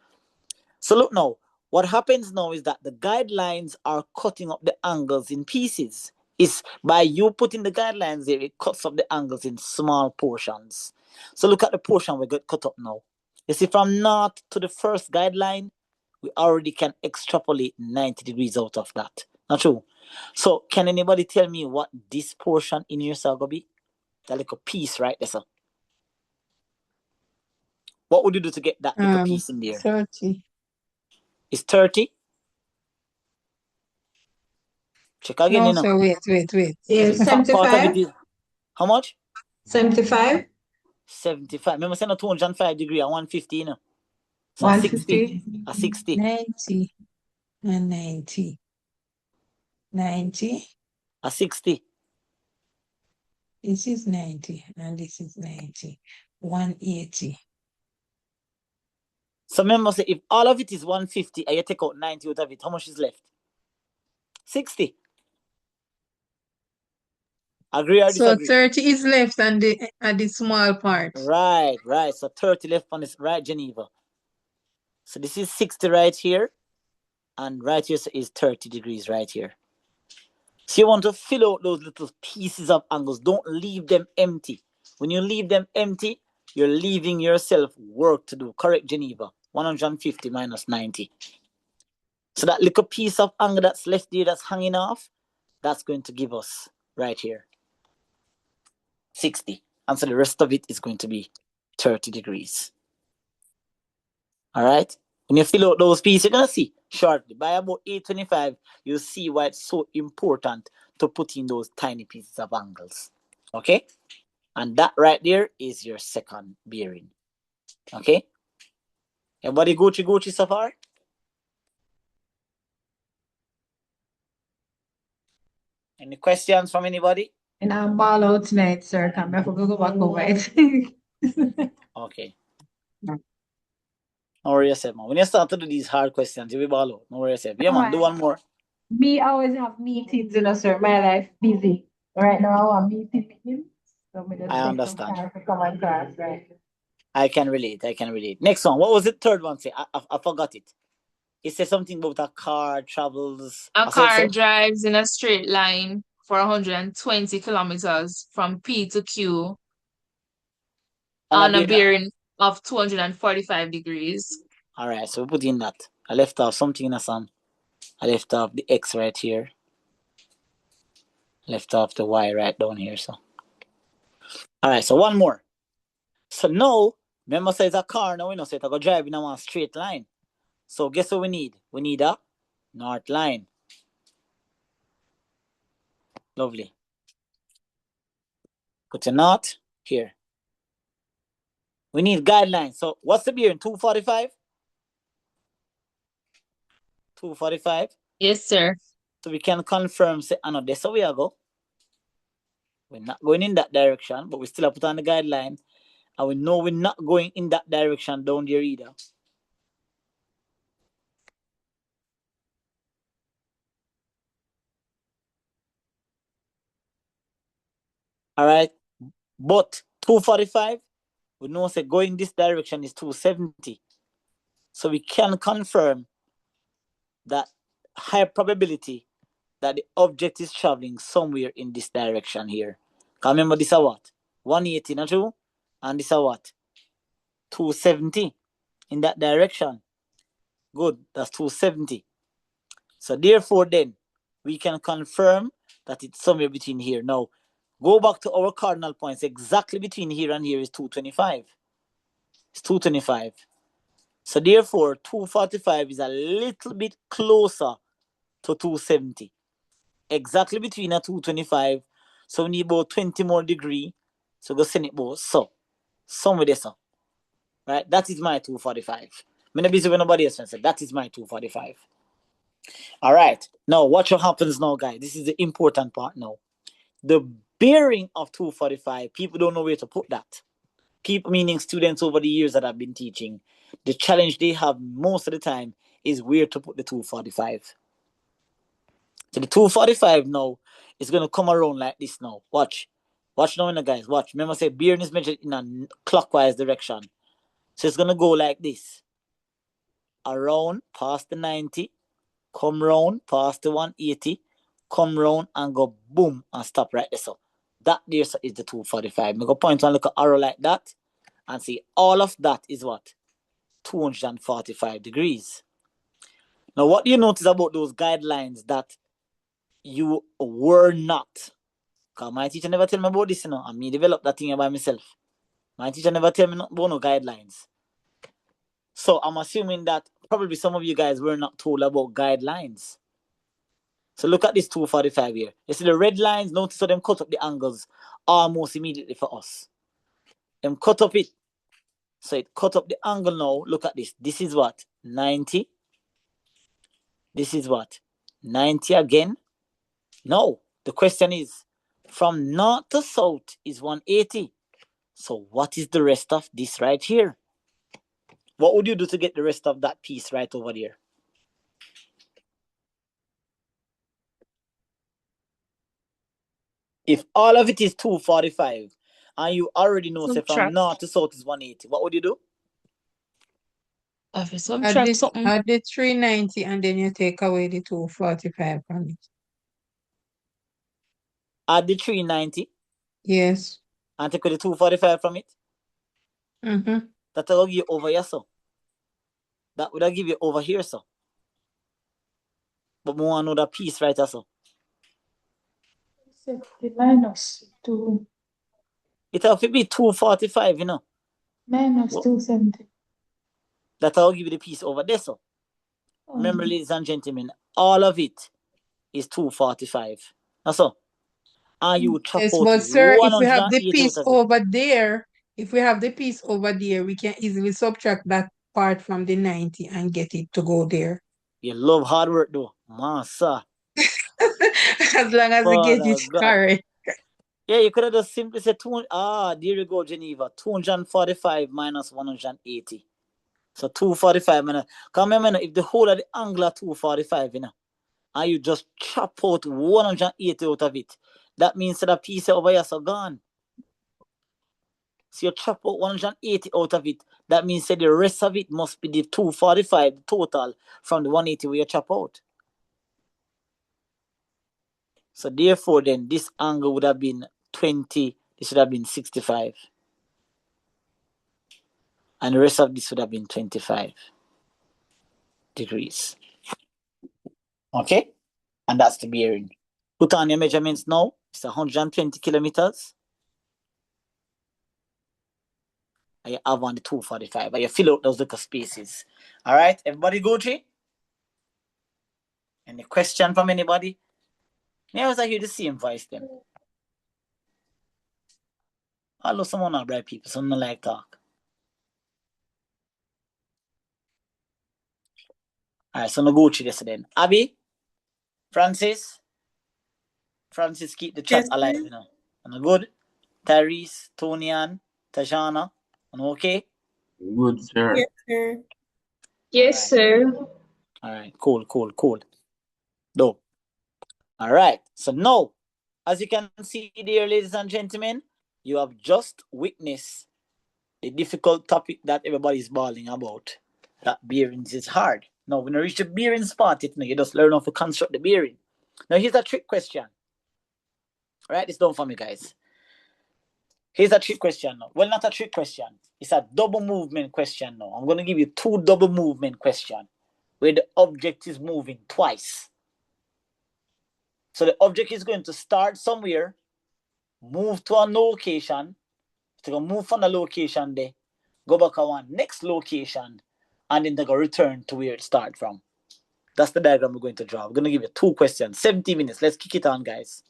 So look now, what happens now is that the guidelines are cutting up the angles in pieces. It's by you putting the guidelines there, it cuts up the angles in small portions. So look at the portion we got cut up now. You see, from north to the first guideline, we already can extrapolate 90 degrees out of that. Not true? So can anybody tell me what this portion in your cell gonna be? That little piece right there, sir. What would you do to get that little piece in there? 30. It's 30? Check again, No, you know. so wait. Yeah, Part of 75. it is How much? 75? 75. Remember, saying 205 degree and 150, you know? So 150? 60. A 60. 90 and 90. 90. A 60. This is 90 and this is 90. 180. So remember, say if all of it is 150 and you take out 90 out of it, how much is left? 60. Agree or So disagree? 30 is left and the small part. Right. So 30 left on this, right, Geneva? So this is 60 right here. And right here is 30 degrees right here. So you want to fill out those little pieces of angles. Don't leave them empty. When you leave them empty, you're leaving yourself work to do. Correct, Geneva? 150 minus 90. So that little piece of angle that's left there that's hanging off, that's going to give us right here 60. And so the rest of it is going to be 30 degrees. All right? When you fill out those pieces, you're going to see shortly. By about 8:25, you'll see why it's so important to put in those tiny pieces of angles. Okay? And that right there is your second bearing. Okay? Everybody Gucci so far? Any questions from anybody? And I'm ball out tonight, sir. Come back, go back over it. Okay. No. Don't worry yourself, man. When you start to do these hard questions, you'll be ball out. Don't worry yourself. Yeah, man, do one more. Me always have meetings, you know, sir. My life busy. Right now, I'm meeting. So we just I take some understand. time to come and class, right? I can relate. Next one. What was the third one say? I forgot it. It says something about a car travels. A car drives in a straight line for 120 kilometers from P to Q on a bearing of 245 degrees. All right, so we put in that. I left off something in a sum. I left off the X right here. Left off the Y right down here. So, all right, so one more. So now, remember, says a car now, we know, so it's going to drive in a one straight line. So guess what we need? We need a north line. Lovely. Put a north here. We need guidelines. So what's the bearing? 245? 245? Yes, sir. So we can confirm, say, I know that's how we are go. We're not going in that direction, but we still have put on the guideline. And we know we're not going in that direction down there either. All right. But 245, we know say going this direction is 270. So we can confirm that high probability that the object is traveling somewhere in this direction here. Because remember, this is what? 180, not true? And this is what? 270 in that direction. Good, that's 270. So therefore then, we can confirm that it's somewhere between here. Now, go back to our cardinal points. Exactly between here and here is 225. It's 225. So therefore, 245 is a little bit closer to 270. Exactly between a 225. So we need about 20 more degree. So go send it both. So, somewhere there, so. Right? That is my 245. I'm not busy with nobody else. That is my 245. All right. Now, watch what happens now, guys. This is the important part now. The bearing of 245, people don't know where to put that. People, meaning students over the years that I've been teaching, the challenge they have most of the time is where to put the 245. So the 245 now is going to come around like this now. Watch. Watch now, guys. Watch. Remember, say bearing is measured in a clockwise direction. So it's going to go like this. Around, past the 90, come round, past the 180, come round and go boom and stop right there. So that there is the 245. I'm going to point one little arrow like that and see all of that is what? 245 degrees. Now, what do you notice about those guidelines that you were not? Because my teacher never tell me about this, and me develop that thing by myself. My teacher never tell me about no guidelines. So I'm assuming that probably some of you guys were not told about guidelines. So look at this 245 here. You see the red lines, notice how them cut up the angles almost immediately for us. Them cut up it. So it cut up the angle now. Look at this. This is what? 90. This is what? 90 again. No. The question is, from north to south is 180. So what is the rest of this right here? What would you do to get the rest of that piece right over there? If all of it is 245 and you already know, say, from north to south is 180, what would you do? Add the 390 and then you take away the 245 from it. Add the 390? Yes. And take away the 245 from it? Mm-hmm. That will give you over here, so. That would have give you over here, so. But we want to know that piece right, so. The minus 2. It will be 245, you know. Minus 270. That will give you the piece over there, so. Remember, ladies and gentlemen, all of it is 245. That's all. And you chop Yes, out but sir, if we have the 180 piece out of it. over there, we can easily subtract that part from the 90 and get it to go there. You love hard work, though. Massa. As long as we get it correct. Yeah, you could have just simply said, there you go, Geneva. 245 minus 180. So 245 minus. Come remember, if the whole of the angle are 245, you know, and you just chop out 180 out of it, that means that piece over here is gone. So you chop out 180 out of it, that means that the rest of it must be the 245 total from the 180 where you chop out. So therefore then, this angle would have been 20, this would have been 65. And the rest of this would have been 25 degrees. Okay? And that's the bearing. Put on your measurements now. It's 120 kilometers. And you have on the 245. And you fill out those little spaces. All right? Everybody go through? Any question from anybody? Now I hear the same voice then. I love someone not bright people, so I don't like talk. All right, so I'm go through this then. Abby? Francis, keep the chat alive, you know. And good. Tyrese, Tonian, Tajana, and okay? Good, sir. Yes, sir. Yes, sir. All right, cool. Dope. All right, so now, as you can see there, ladies and gentlemen, you have just witnessed the difficult topic that everybody is bawling about. That bearings is hard. Now, when you reach the bearings part, you just learn how to construct the bearing. Now, here's a trick question. Write this down for me, guys. Here's a trick question now. Well, not a trick question. It's a double movement question now. I'm going to give you 2 double movement questions where the object is moving twice. So the object is going to start somewhere, move to a location, to move from the location there, go back to one next location, and then they go return to where it started from. That's the diagram we're going to draw. We're going to give you 2 questions, 70 minutes. Let's kick it on, guys.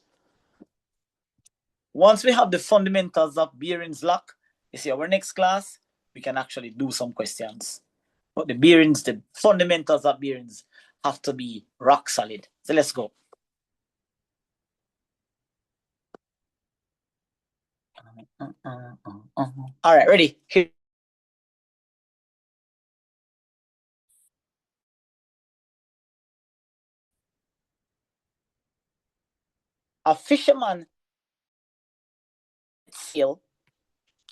Once we have the fundamentals of bearings lock, you see our next class, we can actually do some questions. But the bearings, the fundamentals of bearings have to be rock solid. So let's go. All right, ready? Here. A fisherman sail.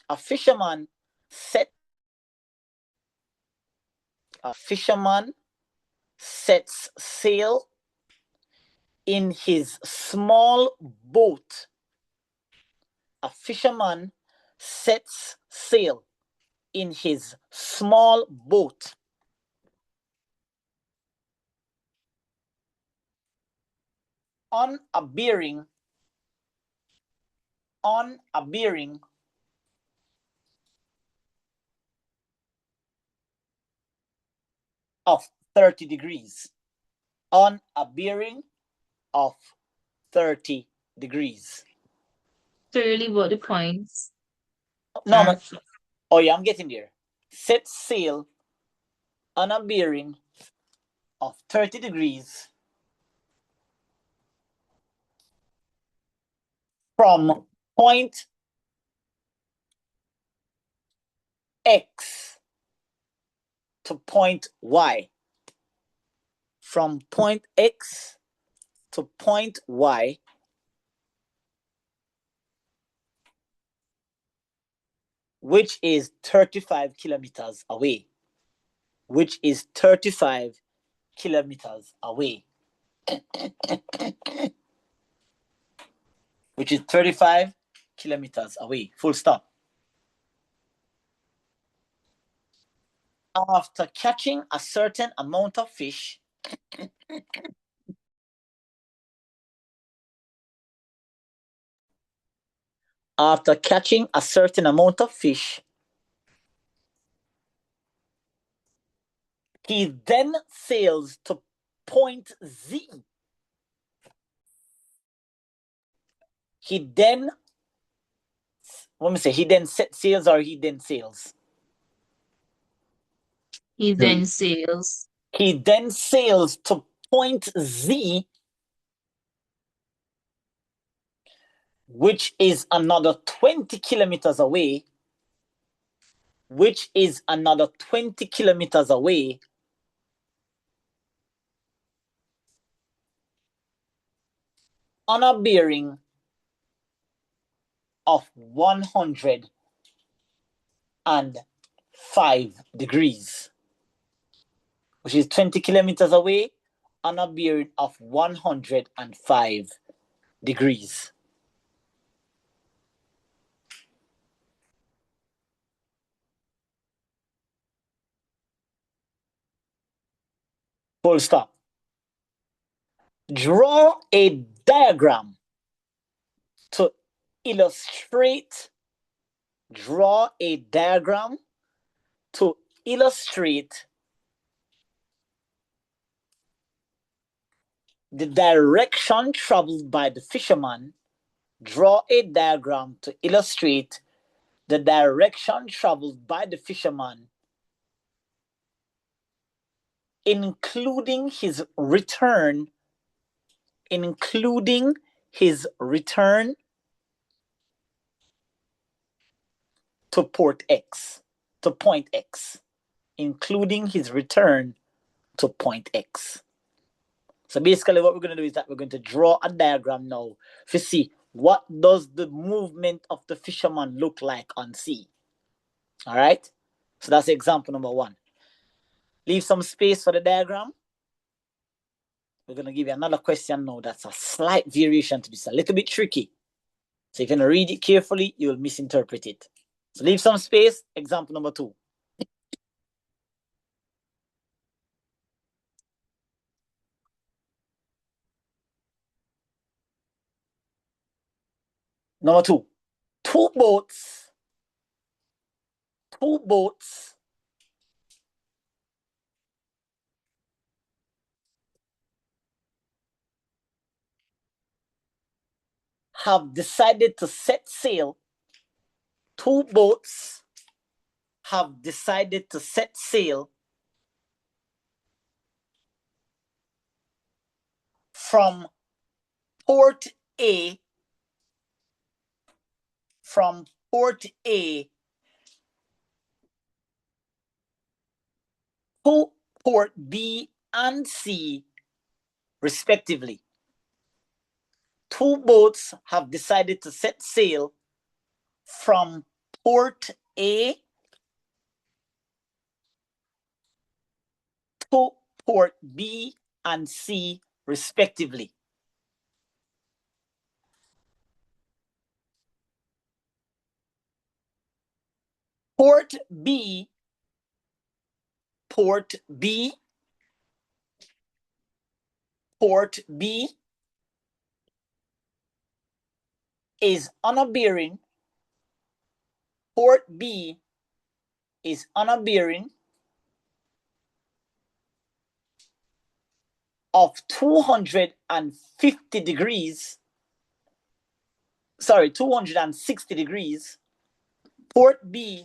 A fisherman sets sail in his small boat. A fisherman sets sail in his small boat. On a bearing of 30 degrees. On a bearing of 30 degrees. So you leave out the points. No, oh yeah, I'm getting there. Set sail on a bearing of 30 degrees from point X to point Y. From point X to point Y, which is 35 kilometers away. Which is 35 kilometers away. Which is 35 kilometers away. Full stop. After catching a certain amount of fish, he then sails to point Z. He then set sails or he then sails? He then sails. He then sails to point Z, which is another 20 kilometers away, on a bearing of 105 degrees, which is 20 kilometers away on a bearing of 105 degrees. Full stop. Draw a diagram to illustrate the direction traveled by the fisherman. Draw a diagram to illustrate the direction traveled by the fisherman, including his return to point X. So basically what we're going to do is that we're going to draw a diagram now to see what does the movement of the fisherman look like on sea. All right? So that's example number 1. Leave some space for the diagram. We're going to give you another question now that's a slight variation to this, a little bit tricky. So if you read it carefully, you'll misinterpret it. So leave some space. Example number 2. Number 2. Two boats have decided to set sail. From port A to port B and C, respectively. Two boats have decided to set sail from port A to port B and C, respectively. Port B is on a bearing. Port B is on a bearing of 250 degrees, 260 degrees, port B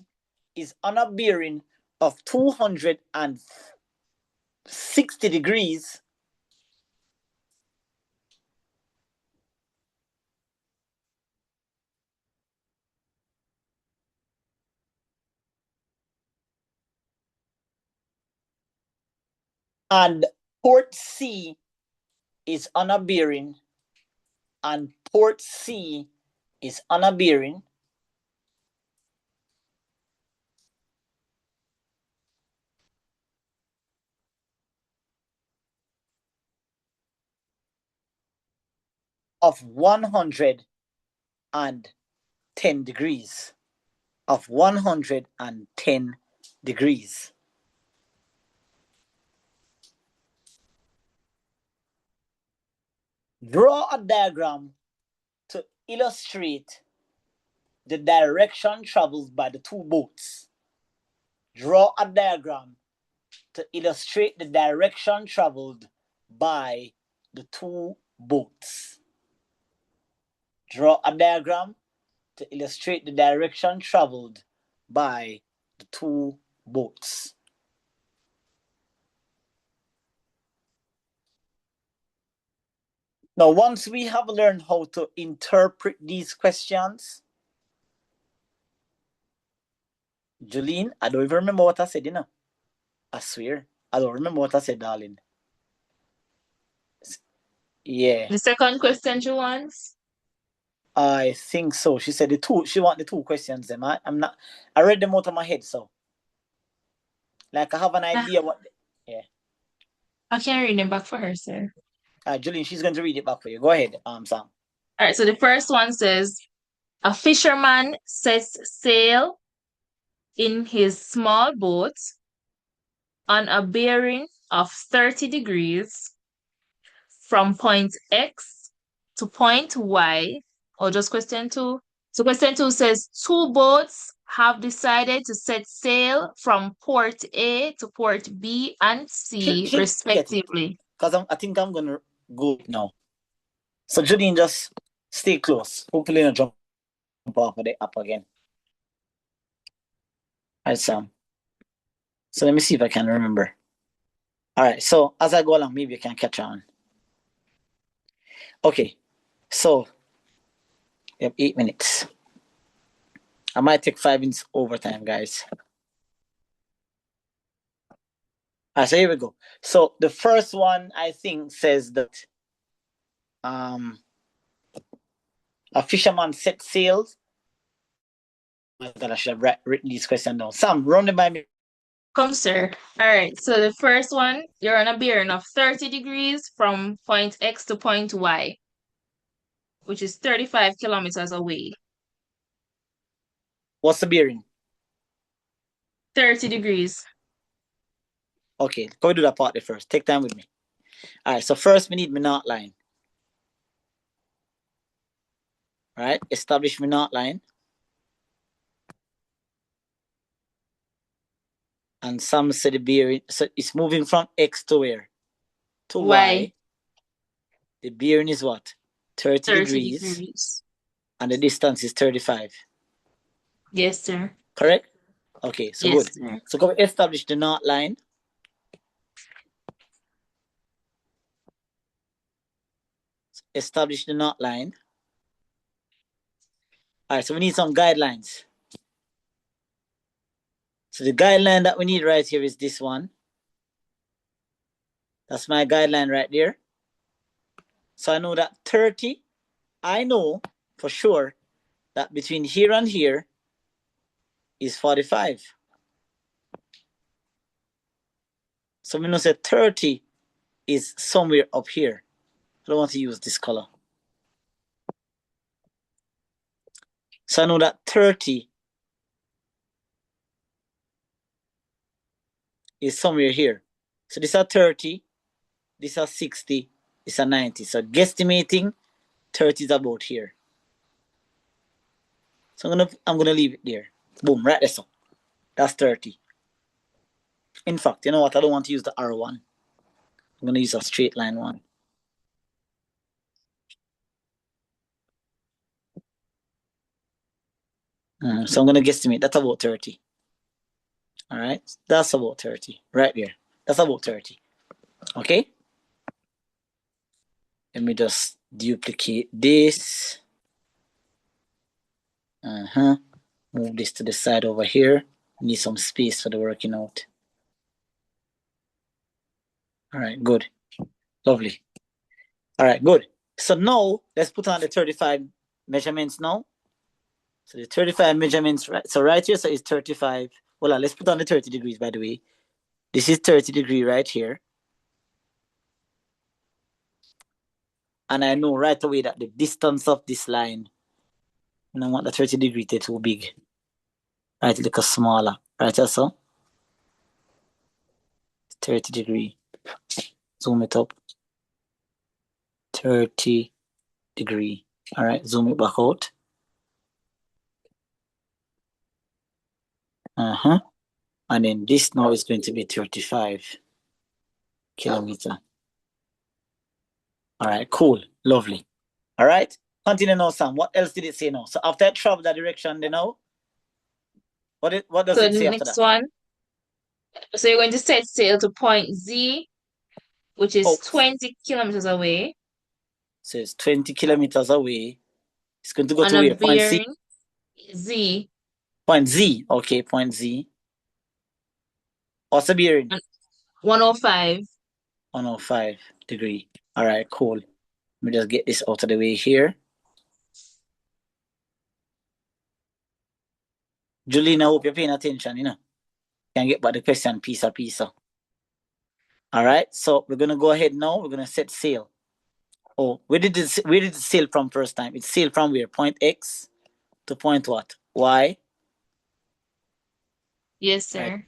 is on a bearing of 260 degrees, and port C is on a bearing, and port C is on a bearing of 110 degrees. Of 110 degrees. Draw a diagram to illustrate the direction traveled by the two boats. Draw a diagram to illustrate the direction traveled by the two boats. Draw a diagram to illustrate the direction traveled by the two boats. Now, once we have learned how to interpret these questions, Jolene, I don't even remember what I said, you know. I swear. I don't remember what I said, darling. Yeah. The second question she wants? I think so. She said she want the two questions, them. I read them out of my head, so. Like I have an idea what, yeah. I can read them back for her, sir. Jolene, she's going to read it back for you. Go ahead, Sam. All right, so the first one says, a fisherman sets sail in his small boat on a bearing of 30 degrees from point X to point Y, or just question 2. So question 2 says, two boats have decided to set sail from port A to port B and C, respectively. Because I think I'm going to go now. So Jolene, just stay close. Hopefully not jump off of the app again. All right, Sam. So let me see if I can remember. All right, so as I go along, maybe you can catch on. Okay, so we have 8 minutes. I might take 5 minutes overtime, guys. All right, so here we go. So the first one, I think, says that a fisherman set sails. Oh my God, I should have written these questions down. Sam, run them by me. Come, sir. All right, so the first one, you're on a bearing of 30 degrees from point X to point Y, which is 35 kilometers away. What's the bearing? 30 degrees. Okay, go do that part first. Take time with me. All right, so first we need my knot line. All right, establish my knot line. And some say the bearing, so it's moving from X to where? To Y. The bearing is what? 30 degrees. And the distance is 35. Yes, sir. Correct? Okay, so yes, good. Sir. So go establish the knot line. Establish the knot line. All right, so we need some guidelines. So the guideline that we need right here is this one. That's my guideline right there. So I know that 30, I know for sure that between here and here is 45. So we know that 30 is somewhere up here. I don't want to use this color. So I know that 30 is somewhere here. So this is 30, this is 60, this is 90. So guesstimating 30 is about here. So I'm gonna leave it there. Boom, right there. So that's 30. In fact, you know what? I don't want to use the R1. I'm going to use a straight line one. So I'm going to guesstimate. That's about 30. All right. That's about 30 right there. That's about 30. Okay. Let me just duplicate this. Move this to the side over here. Need some space for the working out. All right, good. Lovely. All right, good. So now let's put on the 35 measurements now. So the 35 measurements, right? So right here, so it's 35. Well, let's put on the 30 degrees, by the way. This is 30 degree right here. And I know right away that the distance of this line, I don't want the 30 degree to be too big. Right, look smaller. Right, also 30 degree. Zoom it up. 30 degree. All right, zoom it back out. And then this now is going to be 35 kilometer. All right, cool, lovely. All right, continue now, Sam. What else did it say now? So after I travel that direction, you know, what does So it the say after next that? one. So you're going to set sail to point Z, which is 20 kilometers away. So it's 20 kilometers away. It's going to go on to a where? Point C? bearing Z. Point Z. Okay, point Z. What's the bearing? 105. 105 degree. All right, cool. Let me just get this out of the way here. Julina, I hope you're paying attention, you know. Can get back the question piece. All right, so we're gonna go ahead now. We're gonna set sail. Oh, where did it sail from first time? It sailed from where? Point X to point what? Y. Yes, sir. Right.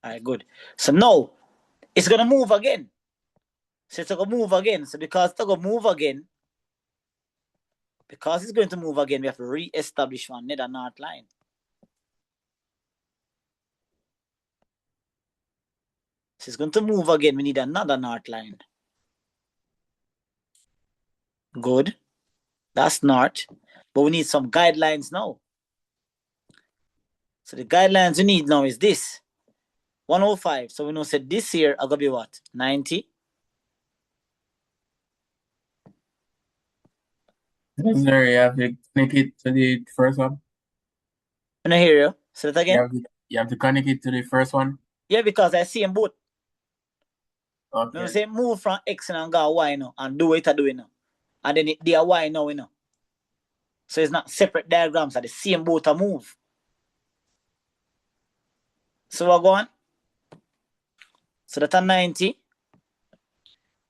All right, good. So now it's gonna move again. So it's gonna move again. So because it's gonna move again, because it's going to move again, we have to re-establish one another north line. So it's going to move again. We need another north line. Good. That's north. But we need some guidelines now. So the guidelines we need now is this. 105. So we know said this here are gonna be what? 90. Sir, you have to connect it to the first one. Can I hear you? Say that again. You have to connect it to the first one. Yeah, because I see them both. Okay. You know, say move from X and go Y now and do what I do now. And then they are Y now, you know. So it's not separate diagrams, are the same both a move. So we're going. So that's a 90.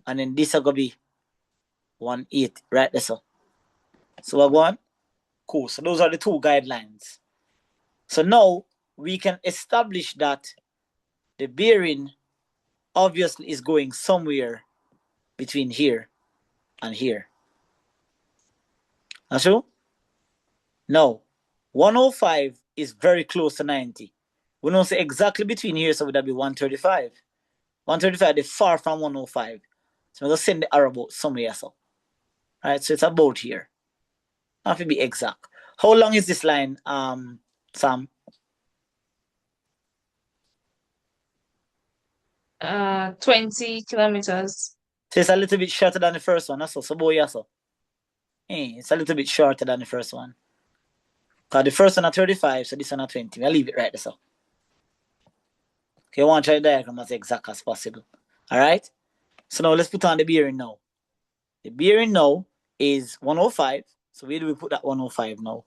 And then this is gonna be 180, right there. So we're going. Cool. So those are the two guidelines. So now we can establish that the bearing obviously is going somewhere between here and here. That's true? No. 105 is very close to 90. We don't say exactly between here, so would that be 135? 135 is far from 105. So I'm going to send the arrow about somewhere. So. All right, so it's about here. Have to be exact. How long is this line, Sam? 20 kilometers. So it's a little bit shorter than the first one. So boy, so. Hey, it's a little bit shorter than the first one. Because the first one at 35, so this one at 20. I'll leave it right there. So. Okay, I want to try the diagram as exact as possible. All right? So now let's put on the bearing now. The bearing now is 105. So where do we put that 105 now?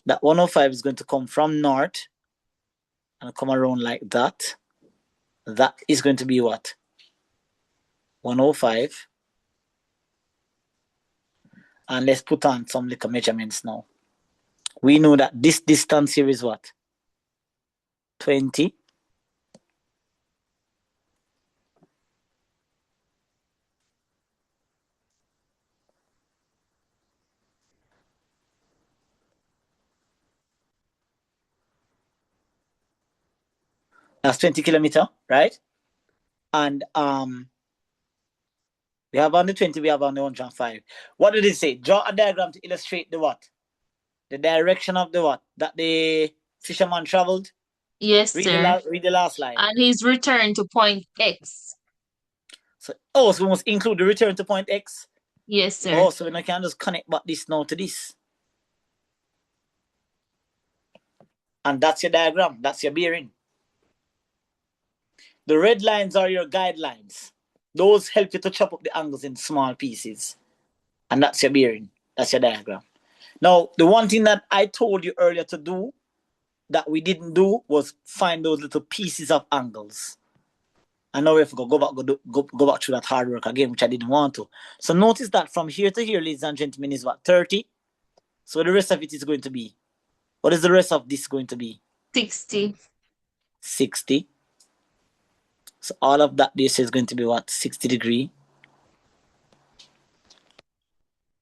That 105 is going to come from north and come around like that. That is going to be what? 105. And let's put on some little measurements now. We know that this distance here is what? 20. That's 20 kilometer, right? And We have on the 20, we have on the 105. What did it say? Draw a diagram to illustrate the what? The direction of the what? That the fisherman traveled? Yes, sir. Read the last line. And his return to point X. So we must include the return to point X? Yes, sir. Oh, so we can just connect back this now to this. And that's your diagram. That's your bearing. The red lines are your guidelines. Those help you to chop up the angles in small pieces. And that's your bearing. That's your diagram. Now, the one thing that I told you earlier to do that we didn't do was find those little pieces of angles. And now we have to go back through that hard work again, which I didn't want to. So notice that from here to here, ladies and gentlemen, is what? 30. So the rest of it is going to be. What is the rest of this going to be? 60. 60. So all of that this is going to be what? 60 degrees.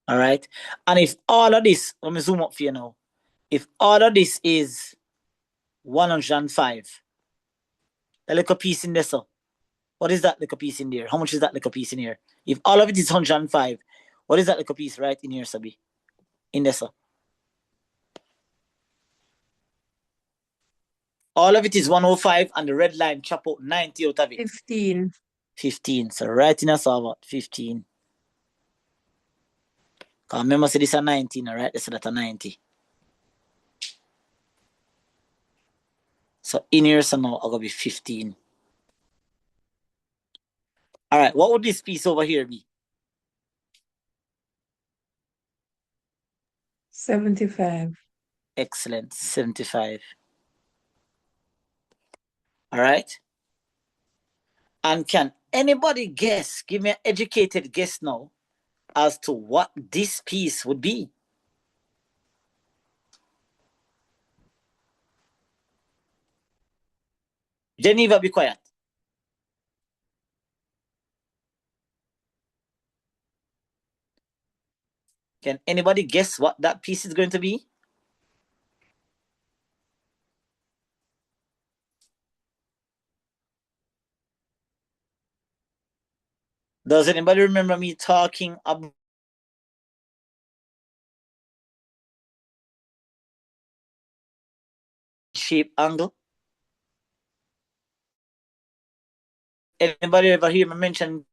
All right. And if all of this, let me zoom up for you now. If all of this is 105, the little piece in there, so what is that little piece in there? How much is that little piece in here? If all of it is 105, what is that little piece right in here, Sabi? In there, so all of it is 105, and the red line chop out 90 out of it. 15. 15. So right in us about 15. Because remember, say this is a 19, all right? This is a 90. So in here, so now I'm going to be 15. All right, what would this piece over here be? 75. Excellent, 75. All right. And can anybody guess, give me an educated guess now, as to what this piece would be? Geneva, be quiet. Can anybody guess what that piece is going to be? Does anybody remember me talking about shape angle? Anybody ever hear me mention?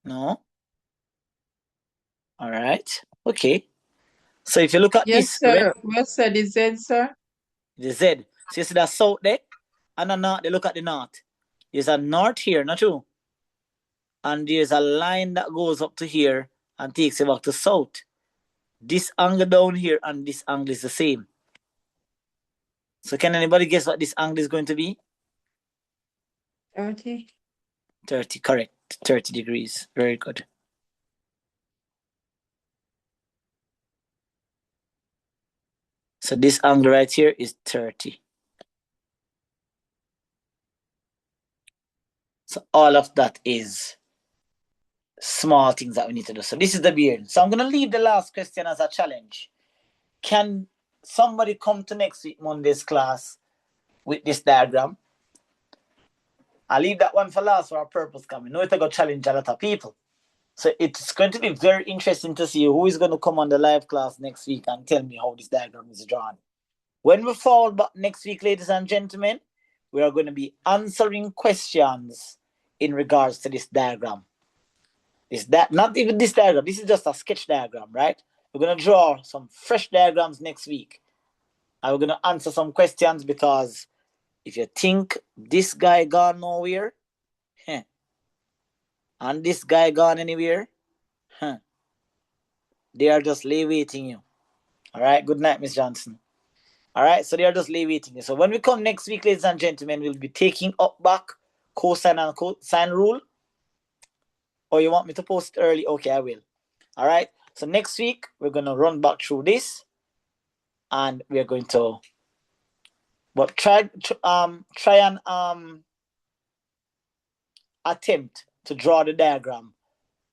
No? All right. Okay. So if you look at Yes, this, sir. What said is Z, sir? the Z. So you see that south there? And a north, they look at the north. There's a north here, not true? And there's a line that goes up to here and takes you back to south. This angle down here and this angle is the same. So can anybody guess what this angle is going to be? 30. 30, correct. 30 degrees. Very good. So this angle right here is 30. So all of that is small things that we need to do. So this is the bearing. So I'm going to leave the last question as a challenge. Can somebody come to next week Monday's class with this diagram? I'll leave that one for last for our purpose coming. No, it's going to challenge a lot of people. So it's going to be very interesting to see who is going to come on the live class next week and tell me how this diagram is drawn. When we fall back next week, ladies and gentlemen, we are going to be answering questions in regards to this diagram. Not even this diagram, this is just a sketch diagram, right? We're going to draw some fresh diagrams next week. And we're going to answer some questions, because if you think this guy gone nowhere, and this guy gone anywhere, they are just lay waiting you. All right, good night, Miss Johnson. All right, so they are just lay waiting you. So when we come next week, ladies and gentlemen, we'll be taking up back cosine and cosine rule. Or you want me to post it early? Okay, I will. All right, so next week, we're going to run back through this. And we're going to try and attempt to draw the diagram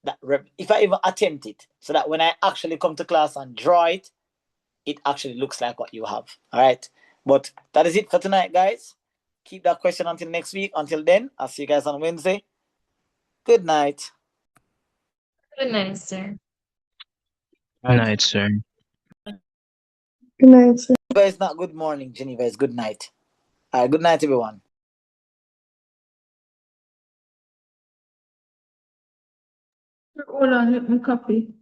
that if I even attempt it, so that when I actually come to class and draw it, it actually looks like what you have. All right, but that is it for tonight, guys. keep that question until next week. Until then, I'll see you guys on Wednesday. Good night. Good night, sir. Good night, sir. Good night, sir. Geneva is not good morning. Geneva is good night. All right, good night, everyone. Hold on, let me copy.